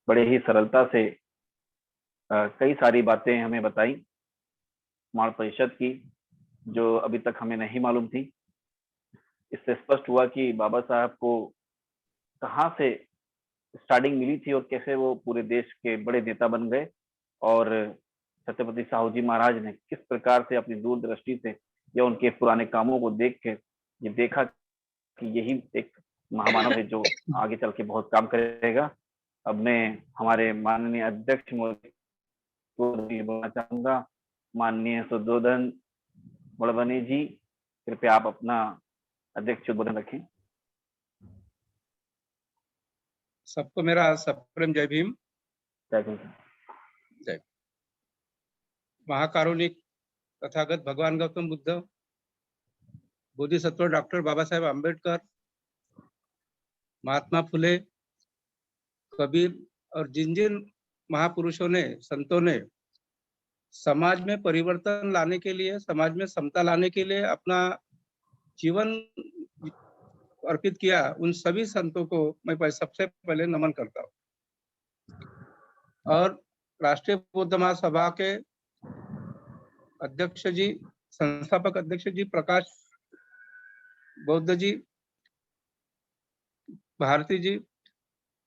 बड़े ही सरलता से कई सारी बातें हमें बताई माड़ परिषद की, जो अभी तक हमें नहीं मालूम थी। इससे स्पष्ट हुआ कि बाबा साहब को कहाँ से स्टार्टिंग मिली थी और कैसे वो पूरे देश के बड़े नेता बन गए, और छत्रपति साहू जी महाराज ने किस प्रकार से अपनी दूरदृष्टि से या उनके पुराने कामों को देख के ये देखा कि यही एक महामानव है जो आगे चल के बहुत काम करेगा। अब मैं हमारे माननीय अध्यक्ष महोदय को बोलना चाहूंगा। माननीय सुधोधन बड़बनी जी, कृपया आप अपना अध्यक्ष उद्बोधन रखें। सबको मेरा सप्रेम जय भीम। जय। महाकारुणिक तथागत भगवान गौतम बुद्ध, बोधिसत्व डॉक्टर बाबा साहेब आम्बेडकर, महात्मा फुले, कबीर और जिन जिन महापुरुषों ने, संतों ने समाज में परिवर्तन लाने के लिए, समाज में समता लाने के लिए अपना जीवन अर्पित किया, उन सभी संतों को मैं सबसे पहले नमन करता हूँ। और राष्ट्रीय बौद्ध महासभा के अध्यक्ष जी, संस्थापक अध्यक्ष जी प्रकाश बौद्ध जी, भारती जी,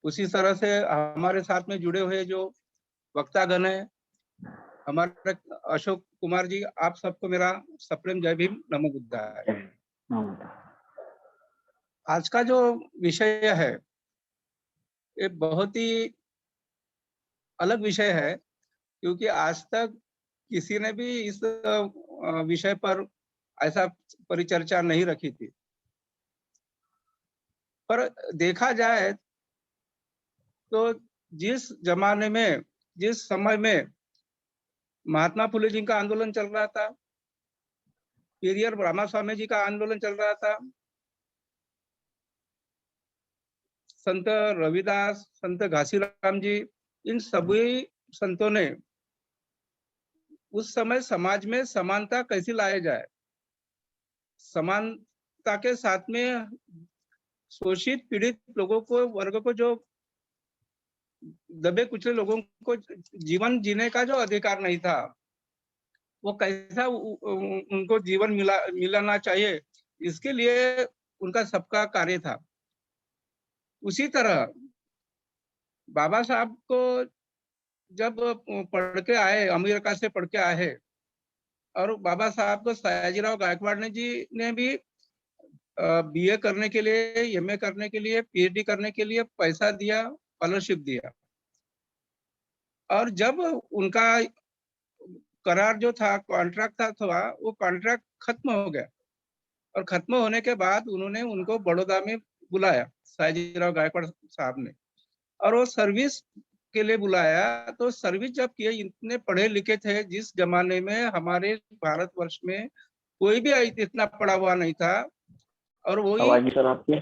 उसी तरह से हमारे साथ में जुड़े हुए जो वक्तागण है, हमारे अशोक कुमार जी, आप सबको मेरा सप्रेम जय भीम, नमो बुद्धाय। आज का जो विषय है ये बहुत ही अलग विषय है, क्योंकि आज तक किसी ने भी इस विषय पर ऐसा परिचर्चा नहीं रखी थी। पर देखा जाए तो जिस जमाने में, जिस समय में महात्मा फुले जी का आंदोलन चल रहा था, पेरियर रामास्वामी जी का आंदोलन चल रहा था, संत रविदास, संत घासीराम जी, इन सभी संतों ने उस समय समाज में समानता कैसे लाया जाए, समानता के साथ में शोषित पीड़ित लोगों को, वर्ग को, जो दबे कुचले लोगों को जीवन जीने का जो अधिकार नहीं था, वो कैसा उनको जीवन मिलाना चाहिए, इसके लिए उनका सबका कार्य था। उसी तरह बाबा साहब को जब पढ़ के आए, अमेरिका से पढ़ के आए, और बाबा साहब को सयाजीराव गायकवाड़ जी ने भी बीए करने के लिए, एमए करने के लिए, पीएचडी करने के लिए पैसा दिया, स्कॉलरशिप दिया। और जब उनका करार जो था, कॉन्ट्रैक्ट था, वो कॉन्ट्रैक्ट खत्म हो गया, और खत्म होने के बाद उन्होंने उनको बड़ौदा में बुलाया, सयाजीराव गायकवाड़ साहब ने, और वो सर्विस के लिए बुलाया। तो सर्विस जब किए, इतने पढ़े लिखे थे, जिस जमाने में हमारे भारतवर्ष में कोई भी इतना पढ़ा हुआ नहीं था, और वही आवाज नहीं सर आपकी।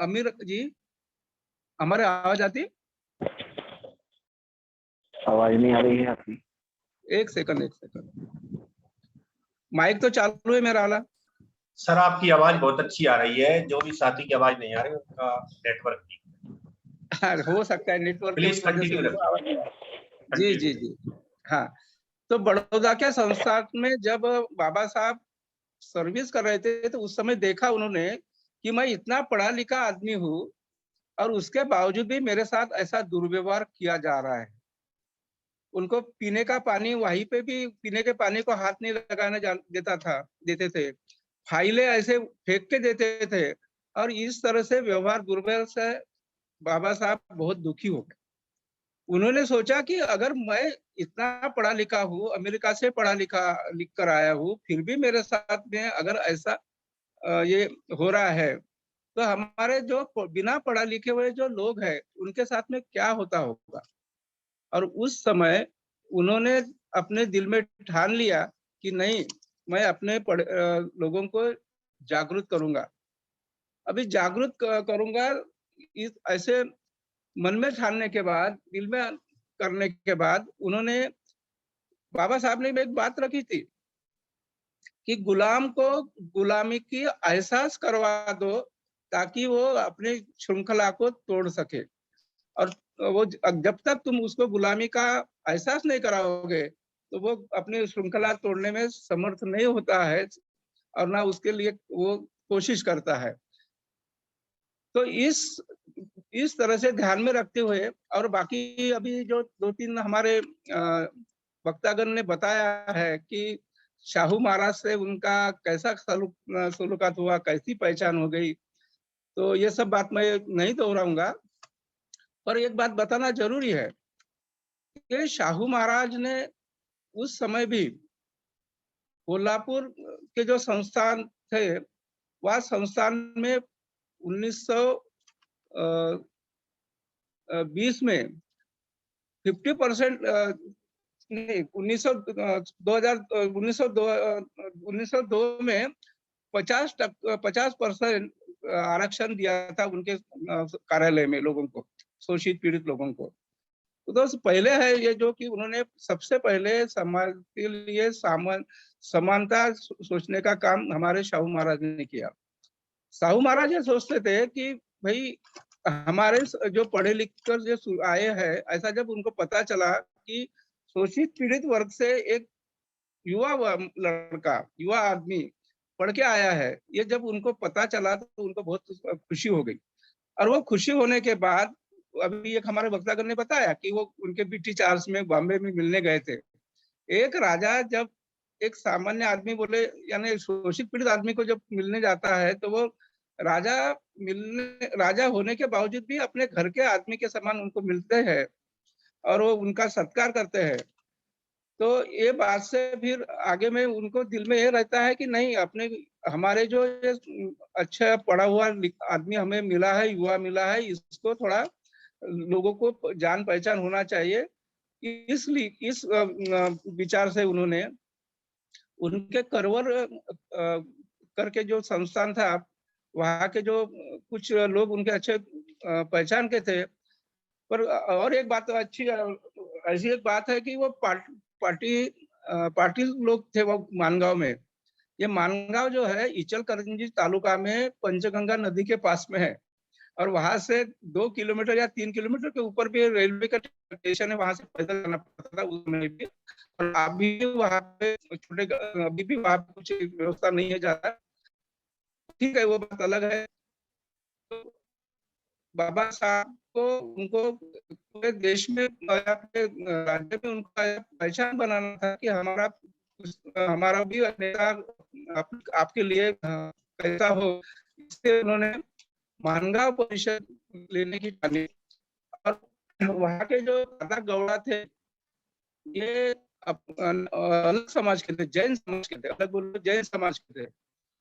अमीर जी, हमारे आवाज आती? आवाज नहीं आ रही है आपकी। एक सेकंड, माइक तो चालू है मेरा वाला। सर आपकी आवाज बहुत अच्छी आ रही है, जो भी साथी की आवाज नहीं आ रही उनका नेटवर्क नहीं। हो सकता है नेटवर्क प्लीज कंटिन्यू रखिए। जी जी जी, हाँ। तो बड़ौदा के संस्थान में जब बाबा साहब सर्विस कर रहे थे, तो उस समय देखा उन्होंने कि मैं इतना पढ़ा लिखा आदमी हूँ, और उसके बावजूद भी मेरे साथ ऐसा दुर्व्यवहार किया जा रहा है। उनको पीने का पानी, वहीं पे भी पीने के पानी को हाथ नहीं लगाने देते थे, फाइलें ऐसे फेंक के देते थे, और इस तरह से व्यवहार दुर्व्यवहार से बाबा साहब बहुत दुखी हो गए। उन्होंने सोचा कि अगर मैं इतना पढ़ा लिखा हूँ, अमेरिका से पढ़ा लिख कर आया हूँ, फिर भी मेरे साथ में अगर ऐसा ये हो रहा है, तो हमारे जो बिना पढ़ा लिखे हुए जो लोग हैं, उनके साथ में क्या होता होगा। और उस समय उन्होंने अपने दिल में ठान लिया कि नहीं, मैं अपने लोगों को जागरूक करूंगा। अभी जागरूक करूंगा, इस ऐसे मन में ठानने के बाद, दिल में करने के बाद, उन्होंने, बाबा साहब ने एक बात रखी थी कि गुलाम को गुलामी की एहसास करवा दो, ताकि वो अपनी श्रृंखला को तोड़ सके। और वो जब तक तुम उसको गुलामी का एहसास नहीं कराओगे, तो वो अपनी श्रृंखला तोड़ने में समर्थ नहीं होता है, और ना उसके लिए वो कोशिश करता है। तो इस तरह से ध्यान में रखते हुए, और बाकी अभी जो 2-3 हमारे वक्तागण ने बताया है कि शाहू महाराज से उनका कैसा सलूकात हुआ, कैसी पहचान हो गई, तो ये सब बात मैं नहीं दोहराऊंगा। पर एक बात बताना जरूरी है कि शाहू महाराज ने उस समय भी कोल्हापुर के जो संस्थान थे, वह संस्थान में 1920 में 50% नहीं, 1902 में 50% आरक्षण दिया था उनके कार्यालय में लोगों को, शोषित पीड़ित लोगों को। तो पहले है ये जो कि उन्होंने सबसे पहले समाज के लिए समानता सोचने का काम हमारे शाहू महाराज ने किया। शाहू महाराज ये सोचते थे कि भाई हमारे जो पढ़े लिख कर जो आए हैं, ऐसा जब उनको पता चला कि शोषित पीड़ित वर्ग से एक युवा लड़का, युवा आदमी पढ़ के आया है, ये जब उनको पता चला तो उनको बहुत खुशी हो गई। और वो खुशी होने के बाद अभी एक हमारे वक्तागण ने बताया कि वो उनके बीटी चार्ल्स में बॉम्बे में मिलने गए थे। एक राजा जब एक सामान्य आदमी बोले यानी शोषित पीड़ित आदमी को जब मिलने जाता है तो वो राजा होने के बावजूद भी अपने घर के आदमी के समान उनको मिलते हैं और वो उनका सत्कार करते हैं। तो ये बात से फिर आगे में उनको दिल में ये रहता है कि नहीं, अपने हमारे जो अच्छा पढ़ा हुआ आदमी हमें मिला है, युवा मिला है, इसको थोड़ा लोगों को जान पहचान होना चाहिए। इसलिए इस विचार से उन्होंने उनके करवर करके जो संस्थान था, वहाँ के जो कुछ लोग उनके अच्छे पहचान के थे। पर और एक बात अच्छी ऐसी एक बात है कि वो पार्टी लोग थे वो मानगांव में। ये मानगांव जो है इचलकरंजी तालुका में पंचगंगा नदी के पास में है और वहां से 2 किलोमीटर या 3 किलोमीटर के ऊपर भी रेलवे का स्टेशन है, वहां से पैदल जाना पड़ता था उस समय भी। और अभी वहां पे छोटे अभी भी वहां कुछ व्यवस्था नहीं है ज्यादा, ठीक है, वो बात अलग है। तो बाबा साहब को उनको पूरे देश में राज्य में उनका पहचान बनाना था कि हमारा भी नेता आपके लिए कैसा हो। इससे उन्होंने मानगांव परिषद लेने की ठानी। और वहाँ के जो दादा गौड़ा थे ये अलग समाज के थे, जैन समाज के थे, अलग बोलो जैन समाज के थे।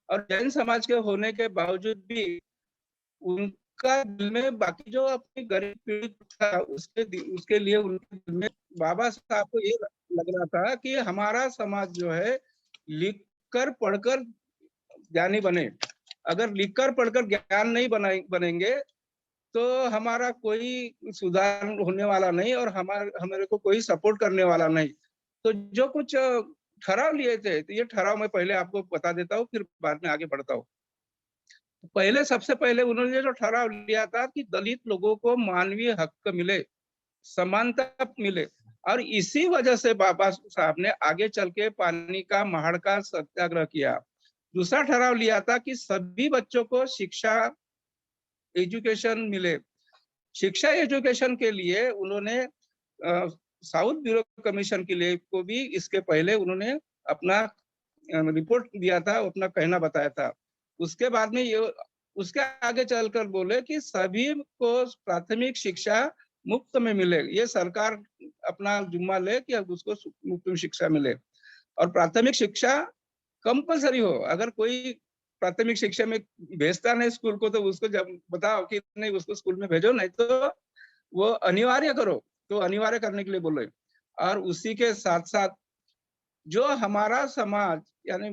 और जैन समाज के होने के बावजूद भी उनका दिल में बाकी जो अपनी गरीब पीड़ित था उसके लिए उनके दिल में बाबा साहब को ये लग रहा था कि हमारा समाज जो है लिख कर पढ़कर ज्ञानी बने। अगर लिखकर पढ़कर ज्ञान नहीं बनेंगे तो हमारा कोई सुधार होने वाला नहीं और हमारे को कोई सपोर्ट करने वाला नहीं। तो जो कुछ ठहराव लिए थे, तो ये ठहराव मैं पहले आपको बता देता हूँ, फिर बाद में आगे बढ़ता हूँ। सबसे पहले उन्होंने जो ठहराव लिया था कि दलित लोगों को मानवीय हक मिले, समानता मिले। और इसी वजह से बाबा साहब ने आगे चल के पानी का महाड़ का सत्याग्रह किया। दूसरा ठहराव लिया था कि सभी बच्चों को शिक्षा एजुकेशन मिले। शिक्षा एजुकेशन के लिए उन्होंने साउथ ब्यूरो कमीशन के लिए को भी इसके पहले उन्होंने अपना रिपोर्ट दिया था, अपना कहना बताया था। उसके बाद में ये उसके आगे चलकर बोले कि सभी को प्राथमिक शिक्षा मुफ्त में मिले। ये सरकार अपना जिम्मा ले कि उसको मुफ्त में शिक्षा मिले और प्राथमिक शिक्षा कंपलसरी हो। अगर कोई प्राथमिक शिक्षा में भेजता नहीं स्कूल को तो उसको जब बताओ कि नहीं उसको स्कूल में भेजो, नहीं तो वो अनिवार्य करो, तो अनिवार्य करने के लिए बोले। और उसी के साथ साथ जो हमारा समाज यानी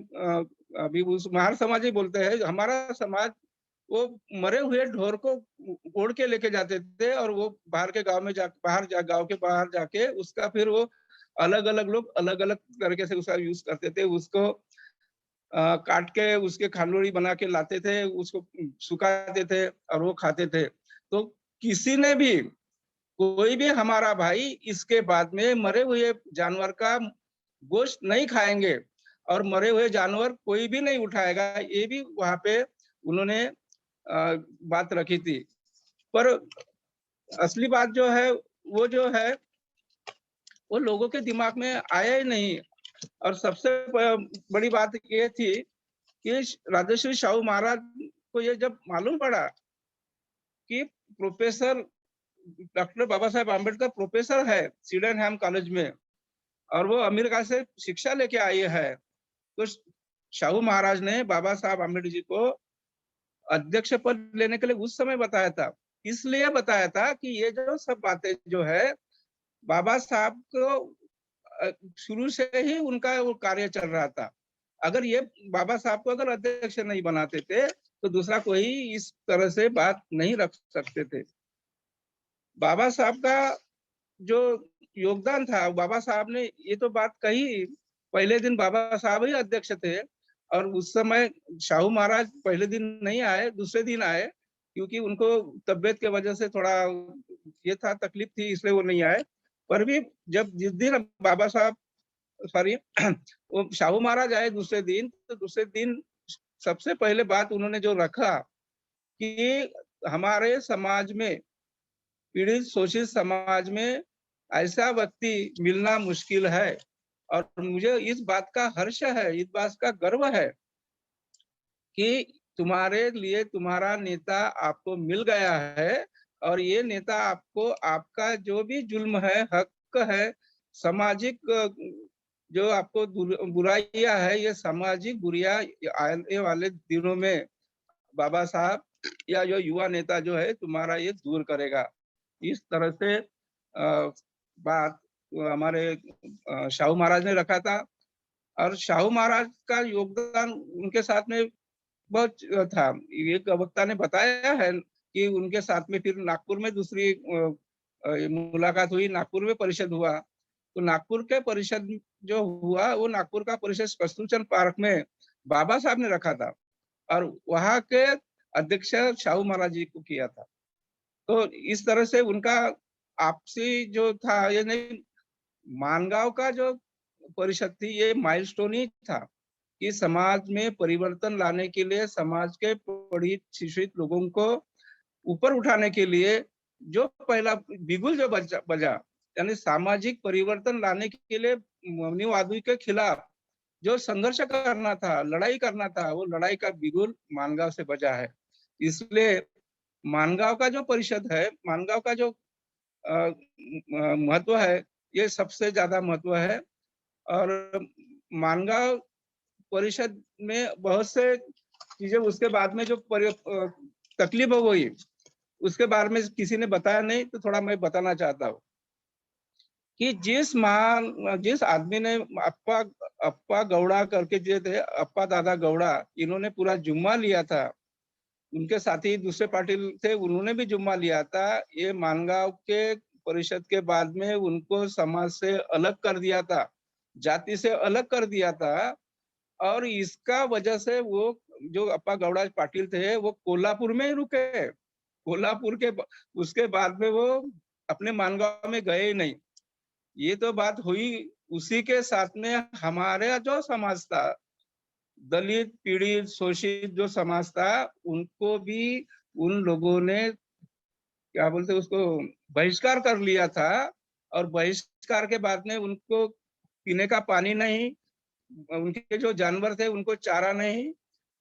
अभी उस महार समाज ही बोलते हैं, हमारा समाज वो मरे हुए ढोर को ओढ़ के लेके जाते थे और वो बाहर के गांव में गांव के बाहर जाके उसका फिर वो अलग अलग लोग अलग अलग तरीके से उसका यूज करते थे। उसको काट के उसके खानोड़ी बना के लाते थे, उसको सुखाते थे और वो खाते थे। तो किसी ने भी कोई भी हमारा भाई इसके बाद में मरे हुए जानवर का गोश्त नहीं खाएंगे और मरे हुए जानवर कोई भी नहीं उठाएगा, ये भी वहां पे उन्होंने बात रखी थी। पर असली बात जो है वो लोगों के दिमाग में आया ही नहीं। और सबसे बड़ी बात ये थी कि राजर्षि शाहू महाराज को ये जब मालूम पड़ा कि professor doctor Baba Saheb Ambedkar professor है सिडेनहैम कॉलेज में और वो अमेरिका से शिक्षा लेके आई है, तो शाहू महाराज ने बाबा साहब आम्बेडकर जी को अध्यक्ष पद लेने के लिए उस समय बताया था। इसलिए बताया था कि ये जो सब बातें जो है बाबा साहब को शुरू से ही उनका वो कार्य चल रहा था। अगर ये बाबा साहब को अगर अध्यक्ष नहीं बनाते थे तो दूसरा कोई इस तरह से बात नहीं रख सकते थे। बाबा साहब का जो योगदान था बाबा साहब ने, ये तो बात कही, पहले दिन बाबा साहब ही अध्यक्ष थे और उस समय शाहू महाराज पहले दिन नहीं आए, दूसरे दिन आए, क्योंकि उनको तबियत के वजह से थोड़ा ये था, तकलीफ थी, इसलिए वो नहीं आए। पर भी जब जिस दिन बाबा साहब, सॉरी, वो शाहू महाराज आए दूसरे दिन, तो दूसरे दिन सबसे पहले बात उन्होंने जो रखा कि हमारे समाज में, पीड़ित शोषित समाज में ऐसा व्यक्ति मिलना मुश्किल है और मुझे इस बात का हर्ष है, इस बात का गर्व है कि तुम्हारे लिए तुम्हारा नेता आपको मिल गया है और ये नेता आपको आपका जो भी जुल्म है, हक है, सामाजिक जो आपको बुराइयां है, ये सामाजिक बुराइयां आने वाले दिनों में बाबा साहब या जो युवा नेता जो है तुम्हारा ये दूर करेगा। इस तरह से बात हमारे शाहू महाराज ने रखा था और शाहू महाराज का योगदान उनके साथ में बहुत था। एक वक्ता ने बताया है कि उनके साथ में फिर नागपुर में दूसरी मुलाकात हुई, नागपुर में परिषद हुआ। तो नागपुर के परिषद जो हुआ वो नागपुर का परिषद कस्तूरचंद पार्क में बाबा साहब ने रखा था और वहाँ के अध्यक्ष शाहू महाराज जी को किया था। तो इस तरह से उनका आपसी जो था, ये नहीं, मानगांव का जो परिषद थी ये माइलस्टोन ही था कि समाज में परिवर्तन लाने के लिए, समाज के पीड़ित शिक्षित लोगों को ऊपर उठाने के लिए जो पहला बिगुल जो बजा, यानी सामाजिक परिवर्तन लाने के लिए मनुवादी के खिलाफ जो संघर्ष करना था, लड़ाई करना था, वो लड़ाई का बिगुल मानगांव से बजा है। इसलिए मानगांव का जो परिषद है, मानगांव का जो महत्व है, ये सबसे ज्यादा महत्व है। और मानगांव परिषद में बहुत से चीजें उसके बाद में जो तकलीफ हो गई, उसके बारे में किसी ने बताया नहीं, तो थोड़ा मैं बताना चाहता हूँ कि जिस आदमी ने अप्पा गौड़ा करके जो थे, अप्पा दादा गौड़ा, इन्होंने पूरा जुम्मा लिया था। उनके साथी दूसरे पाटिल थे, उन्होंने भी जुम्मा लिया था। ये मानगांव के परिषद के बाद में उनको समाज से अलग कर दिया था, जाति से अलग कर दिया था और इसका वजह से वो जो अप्पा गौड़ा पाटिल थे वो कोल्हापुर में ही रुके। कोल्हापुर के उसके बाद में वो अपने मानगांव में गए ही नहीं। ये तो बात हुई। उसी के साथ में हमारे जो समाज था, दलित पीड़ित शोषित जो समाज था, उनको भी उन लोगों ने क्या बोलते उसको बहिष्कार कर लिया था और बहिष्कार के बाद में उनको पीने का पानी नहीं, उनके जो जानवर थे उनको चारा नहीं,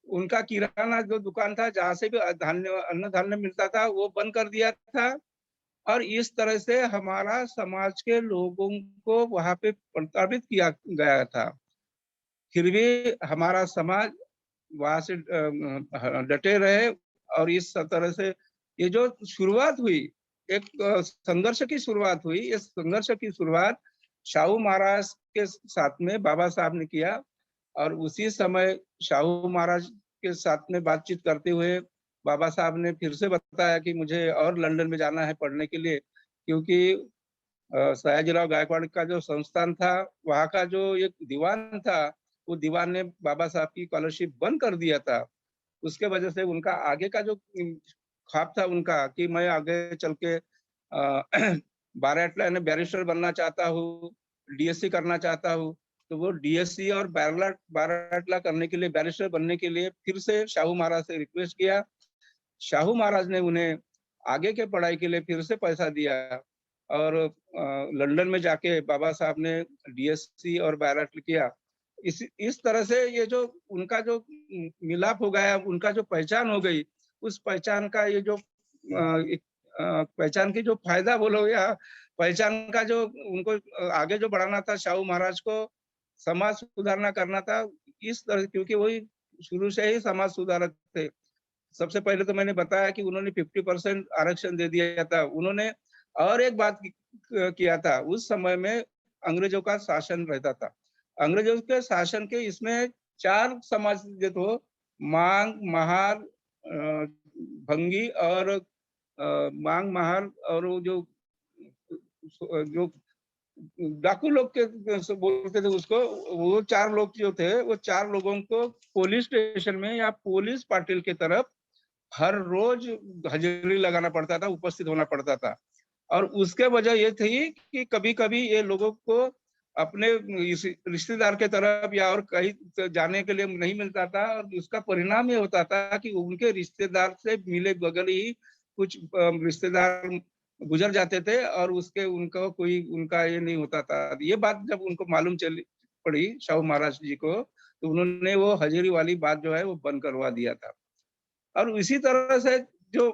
उनका किराना जो दुकान था जहाँ से भी अन्न धान्य मिलता था वो बंद कर दिया था और इस तरह से हमारा समाज के लोगों को वहां पे प्रताड़ित किया गया था। फिर भी हमारा समाज वहां से डटे रहे और इस तरह से ये जो शुरुआत हुई, एक संघर्ष की शुरुआत हुई। इस संघर्ष की शुरुआत शाहू महाराज के साथ में बाबा साहब ने किया और उसी समय शाहू महाराज के साथ में बातचीत करते हुए बाबा साहब ने फिर से बताया कि मुझे और लंदन में जाना है पढ़ने के लिए, क्योंकि सयाजीराव गायकवाड़ का जो संस्थान था, वहाँ का जो एक दीवान था, वो दीवान ने बाबा साहब की स्कॉलरशिप बंद कर दिया था। उसके वजह से उनका आगे का जो ख्वाब था उनका कि मैं आगे चल के बाराटला यानी बैरिस्टर बनना चाहता हूँ, डीएससी करना चाहता हूँ, तो वो डीएससी और बाराटला करने के लिए, बैरिस्टर बनने के लिए फिर से शाहू महाराज से रिक्वेस्ट किया। शाहू महाराज ने उन्हें आगे के पढ़ाई के लिए फिर से पैसा दिया और लंदन में जाके बाबा साहब ने डीएससी और बाराटल किया। इस तरह से ये जो उनका जो मिलाप हो गया, उनका जो पहचान हो गई, उस पहचान का ये जो पहचान की जो फायदा बोलो या पहचान का जो उनको आगे जो बढ़ाना था, शाहू महाराज को समाज सुधारना करना था इस तरह, क्योंकि वही शुरू से ही समाज सुधारक थे। सबसे पहले तो मैंने बताया कि उन्होंने 50% आरक्षण दे दिया था। उन्होंने और एक बात किया था, उस समय में अंग्रेजों का शासन रहता था। अंग्रेजों के शासन के इसमें 4 समाज जो थे, मांग, महार, भंगी और मांग, महार और वो जो जो डाकू लोग के बोलते थे उसको, वो 4 लोग जो थे, वो 4 लोगों को पुलिस स्टेशन में या पुलिस पाटिल की तरफ हर रोज हाजिरी लगाना पड़ता था, उपस्थित होना पड़ता था। और उसके वजह ये थी कि कभी-कभी ये लोगों को अपने रिश्तेदार के तरफ या और कहीं जाने के लिए नहीं मिलता था, और उसका परिणाम ये होता था कि उनके रिश्तेदार से मिले बगल ही कुछ रिश्तेदार गुजर जाते थे, और उसके उनका कोई उनका ये नहीं होता था। ये बात जब उनको मालूम चली पड़ी शाहू महाराज जी को, तो उन्होंने वो हाजिरी वाली बात जो है वो बंद करवा दिया था। और इसी तरह से जो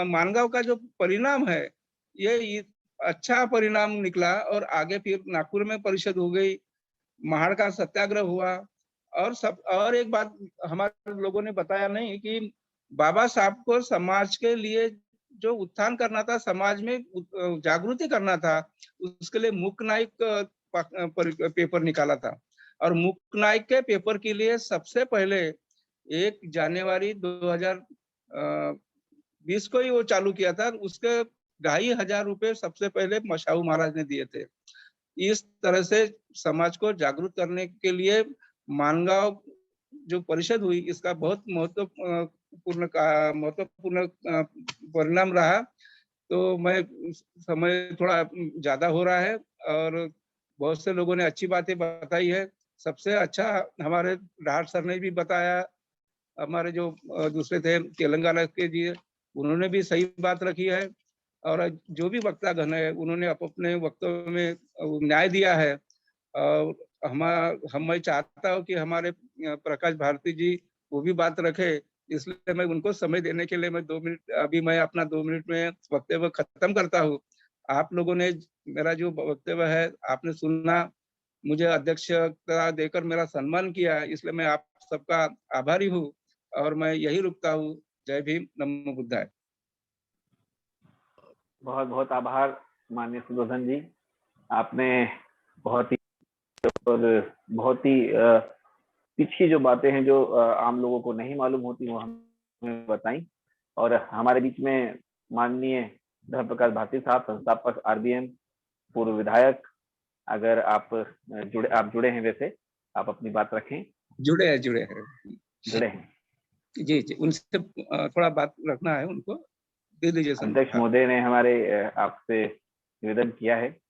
मानगांव का जो परिणाम है, ये अच्छा परिणाम निकला, और आगे फिर नागपुर में परिषद हो गई, महाड़ का सत्याग्रह हुआ। और एक बात हमारे लोगों ने बताया नहीं कि बाबा साहब को समाज के लिए जो उत्थान करना था, समाज में जागृति करना था, उसके लिए मूक नायक पेपर निकाला था। और मूक नायक के पेपर के लिए सबसे पहले 1 जनवरी 2020 को ही वो चालू किया था। उसके 2,500 रुपए सबसे पहले शाहू महाराज ने दिए थे। इस तरह से समाज को जागरूक करने के लिए मानगांव जो परिषद हुई, इसका बहुत महत्वपूर्ण परिणाम रहा। तो मैं समय थोड़ा ज्यादा हो रहा है, और बहुत से लोगों ने अच्छी बातें बताई है। सबसे अच्छा हमारे राहत सर ने भी बताया, हमारे जो दूसरे थे तेलंगाना के जी, उन्होंने भी सही बात रखी है। और जो भी वक्तागण है, उन्होंने अपने वक्तव्य में न्याय दिया है। और मैं चाहता हूँ कि हमारे प्रकाश भारती जी वो भी बात रखे, इसलिए मैं उनको समय देने के लिए मैं 2 मिनट अभी मैं अपना 2 मिनट में वक्तव्य खत्म करता हूँ। आप लोगों ने मेरा जो वक्तव्य है आपने सुना, मुझे अध्यक्षता देकर मेरा सम्मान किया, इसलिए मैं आप सबका आभारी हूँ, और मैं यही रुकता हूँ। जय भीम, नमो बुद्धाय। बहुत बहुत आभार माननीय सुदर्शन जी, आपने बहुत ही पिछली जो बातें हैं जो आम लोगों को नहीं मालूम होती वो हमें बताई। और हमारे बीच में माननीय धर्म प्रकाश भारती साहब, संस्थापक RBM, पूर्व विधायक, अगर आप जुड़े हैं, वैसे आप अपनी बात रखें। जुड़े हैं जी जी, उनसे थोड़ा बात रखना है, उनको दे दीजिए। अध्यक्ष महोदय ने हमारे आपसे निवेदन किया है।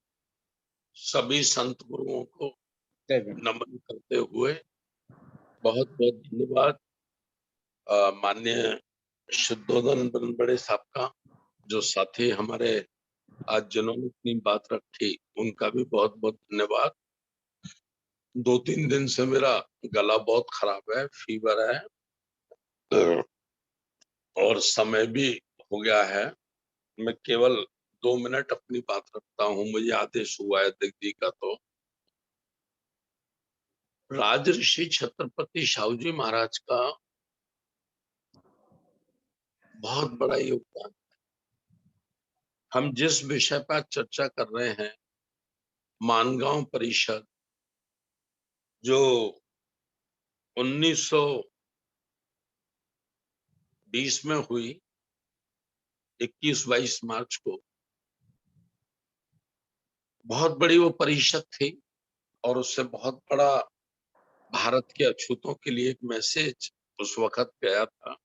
सभी संत गुरुओं को नमन करते हुए बहुत बहुत धन्यवाद माननीय शुद्धोधन बनबड़े साहब का, जो साथी हमारे आज जिन्होंने अपनी बात रखी, उनका भी बहुत बहुत धन्यवाद। 2-3 दिन से मेरा गला बहुत खराब है, फीवर है, और समय भी हो गया है। मैं केवल 2 मिनट अपनी बात रखता हूँ, मुझे आदेश हुआ है अध्यक्ष जी का। तो राजऋषि छत्रपति शाहू जी महाराज का बहुत बड़ा योगदान। हम जिस विषय पर चर्चा कर रहे हैं, मानगांव परिषद, जो 1920 में हुई, 21-22 मार्च को, बहुत बड़ी वो परिषद थी, और उससे बहुत बड़ा भारत के अछूतों के लिए एक मैसेज उस वक्त गया था।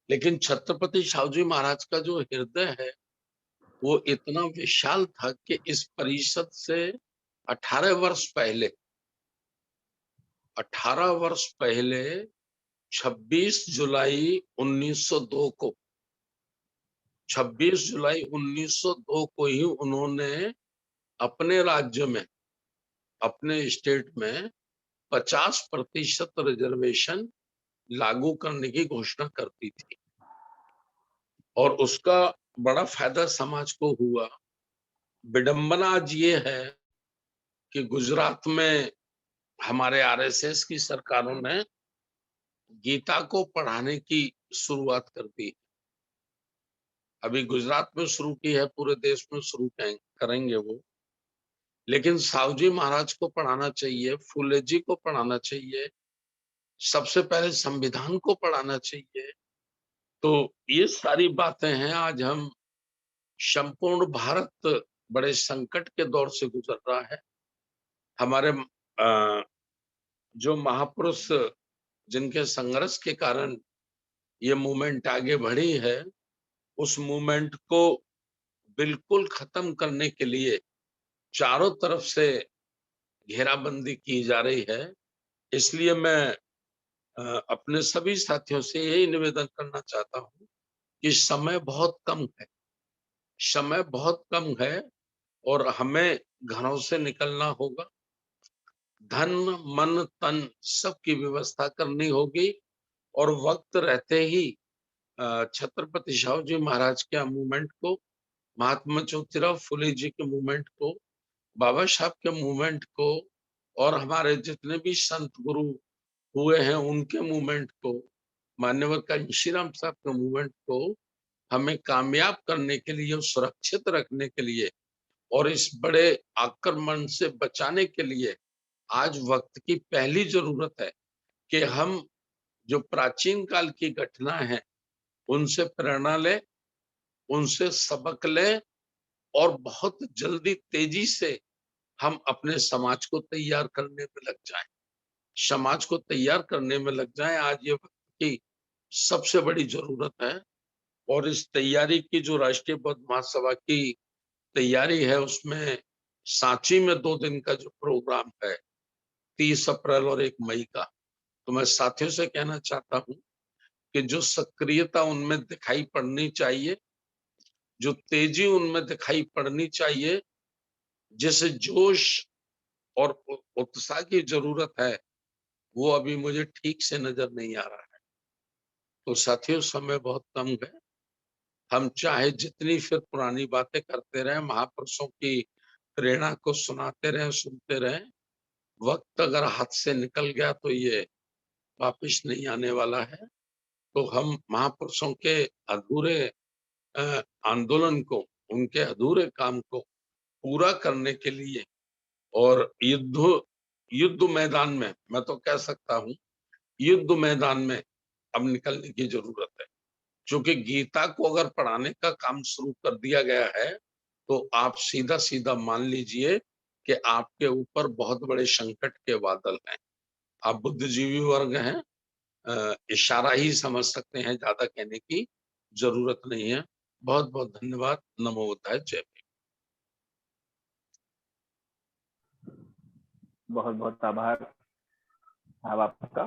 लेकिन छत्रपति शाहू जी महाराज का जो हृदय है वो इतना विशाल था कि इस परिषद से 18 वर्ष पहले 26 जुलाई 1902 को 26 जुलाई 1902 को ही उन्होंने अपने राज्य में, अपने स्टेट में 50% रिजर्वेशन लागू करने की घोषणा करती थी, और उसका बड़ा फायदा समाज को हुआ। विडंबना आज ये है कि गुजरात में हमारे RSS की सरकारों ने गीता को पढ़ाने की शुरुआत कर दी। अभी गुजरात में शुरू की है, पूरे देश में शुरू करेंगे वो, लेकिन साहू जी महाराज को पढ़ाना चाहिए, फुले जी को पढ़ाना चाहिए, सबसे पहले संविधान को पढ़ाना चाहिए। तो ये सारी बातें हैं। आज हम संपूर्ण भारत बड़े संकट के दौर से गुजर रहा है। हमारे जो महापुरुष जिनके संघर्ष के कारण ये मूवमेंट आगे बढ़ी है, उस मूवमेंट को बिल्कुल खत्म करने के लिए चारों तरफ से घेराबंदी की जा रही है। इसलिए मैं अपने सभी साथियों से यही निवेदन करना चाहता हूँ कि समय बहुत कम है, समय बहुत कम है और हमें घरों से निकलना होगा। धन, मन, तन सबकी व्यवस्था करनी होगी और वक्त रहते ही छत्रपति शिवाजी जी महाराज के मूवमेंट को, महात्मा ज्योतिराव फुले जी के मूवमेंट को, बाबा साहब के मूवमेंट को और हमारे जितने भी संत गुरु हुए हैं उनके मूवमेंट को, मान्यवर कांशीराम साहब के मूवमेंट को हमें कामयाब करने के लिए, सुरक्षित रखने के लिए और इस बड़े आक्रमण से बचाने के लिए आज वक्त की पहली जरूरत है कि हम जो प्राचीन काल की घटना है उनसे प्रेरणा लें, उनसे सबक लें और बहुत जल्दी तेजी से हम अपने समाज को तैयार करने में लग जाएं। समाज को तैयार करने में लग जाएं। आज ये वक्त की सबसे बड़ी जरूरत है और इस तैयारी की जो राष्ट्रीय बौद्ध महासभा की तैयारी है उसमें सांची में 2 दिन का जो प्रोग्राम है 30 अप्रैल और 1 मई का, तो मैं साथियों से कहना चाहता हूं कि जो सक्रियता उनमें दिखाई पड़नी चाहिए, जो तेजी उनमें दिखाई पड़नी चाहिए, जिसे जोश और उत्साह की जरूरत है, वो अभी मुझे ठीक से नजर नहीं आ रहा है। तो साथियों समय बहुत कम है। हम चाहे जितनी फिर पुरानी बातें करते रहें, महापुरुषों की प्रेरणा को सुनाते रहें, सुनते रहें, वक्त अगर हाथ से निकल गया तो ये वापिस नहीं आने वाला है। तो हम महापुरुषों के अधूरे आंदोलन को, उनके अधूरे काम को पूरा करने के लिए और युद्ध मैदान में, मैं तो कह सकता हूं युद्ध मैदान में अब निकलने की जरूरत है। क्योंकि गीता को अगर पढ़ाने का काम शुरू कर दिया गया है तो आप सीधा सीधा मान लीजिए कि आपके ऊपर बहुत बड़े संकट के बादल हैं। आप बुद्धिजीवी वर्ग हैं, इशारा ही समझ सकते हैं, ज्यादा कहने की जरूरत नहीं है। बहुत बहुत धन्यवाद। नमो बुद्धाय। जय भीम। बहुत बहुत आभार साहब आपका।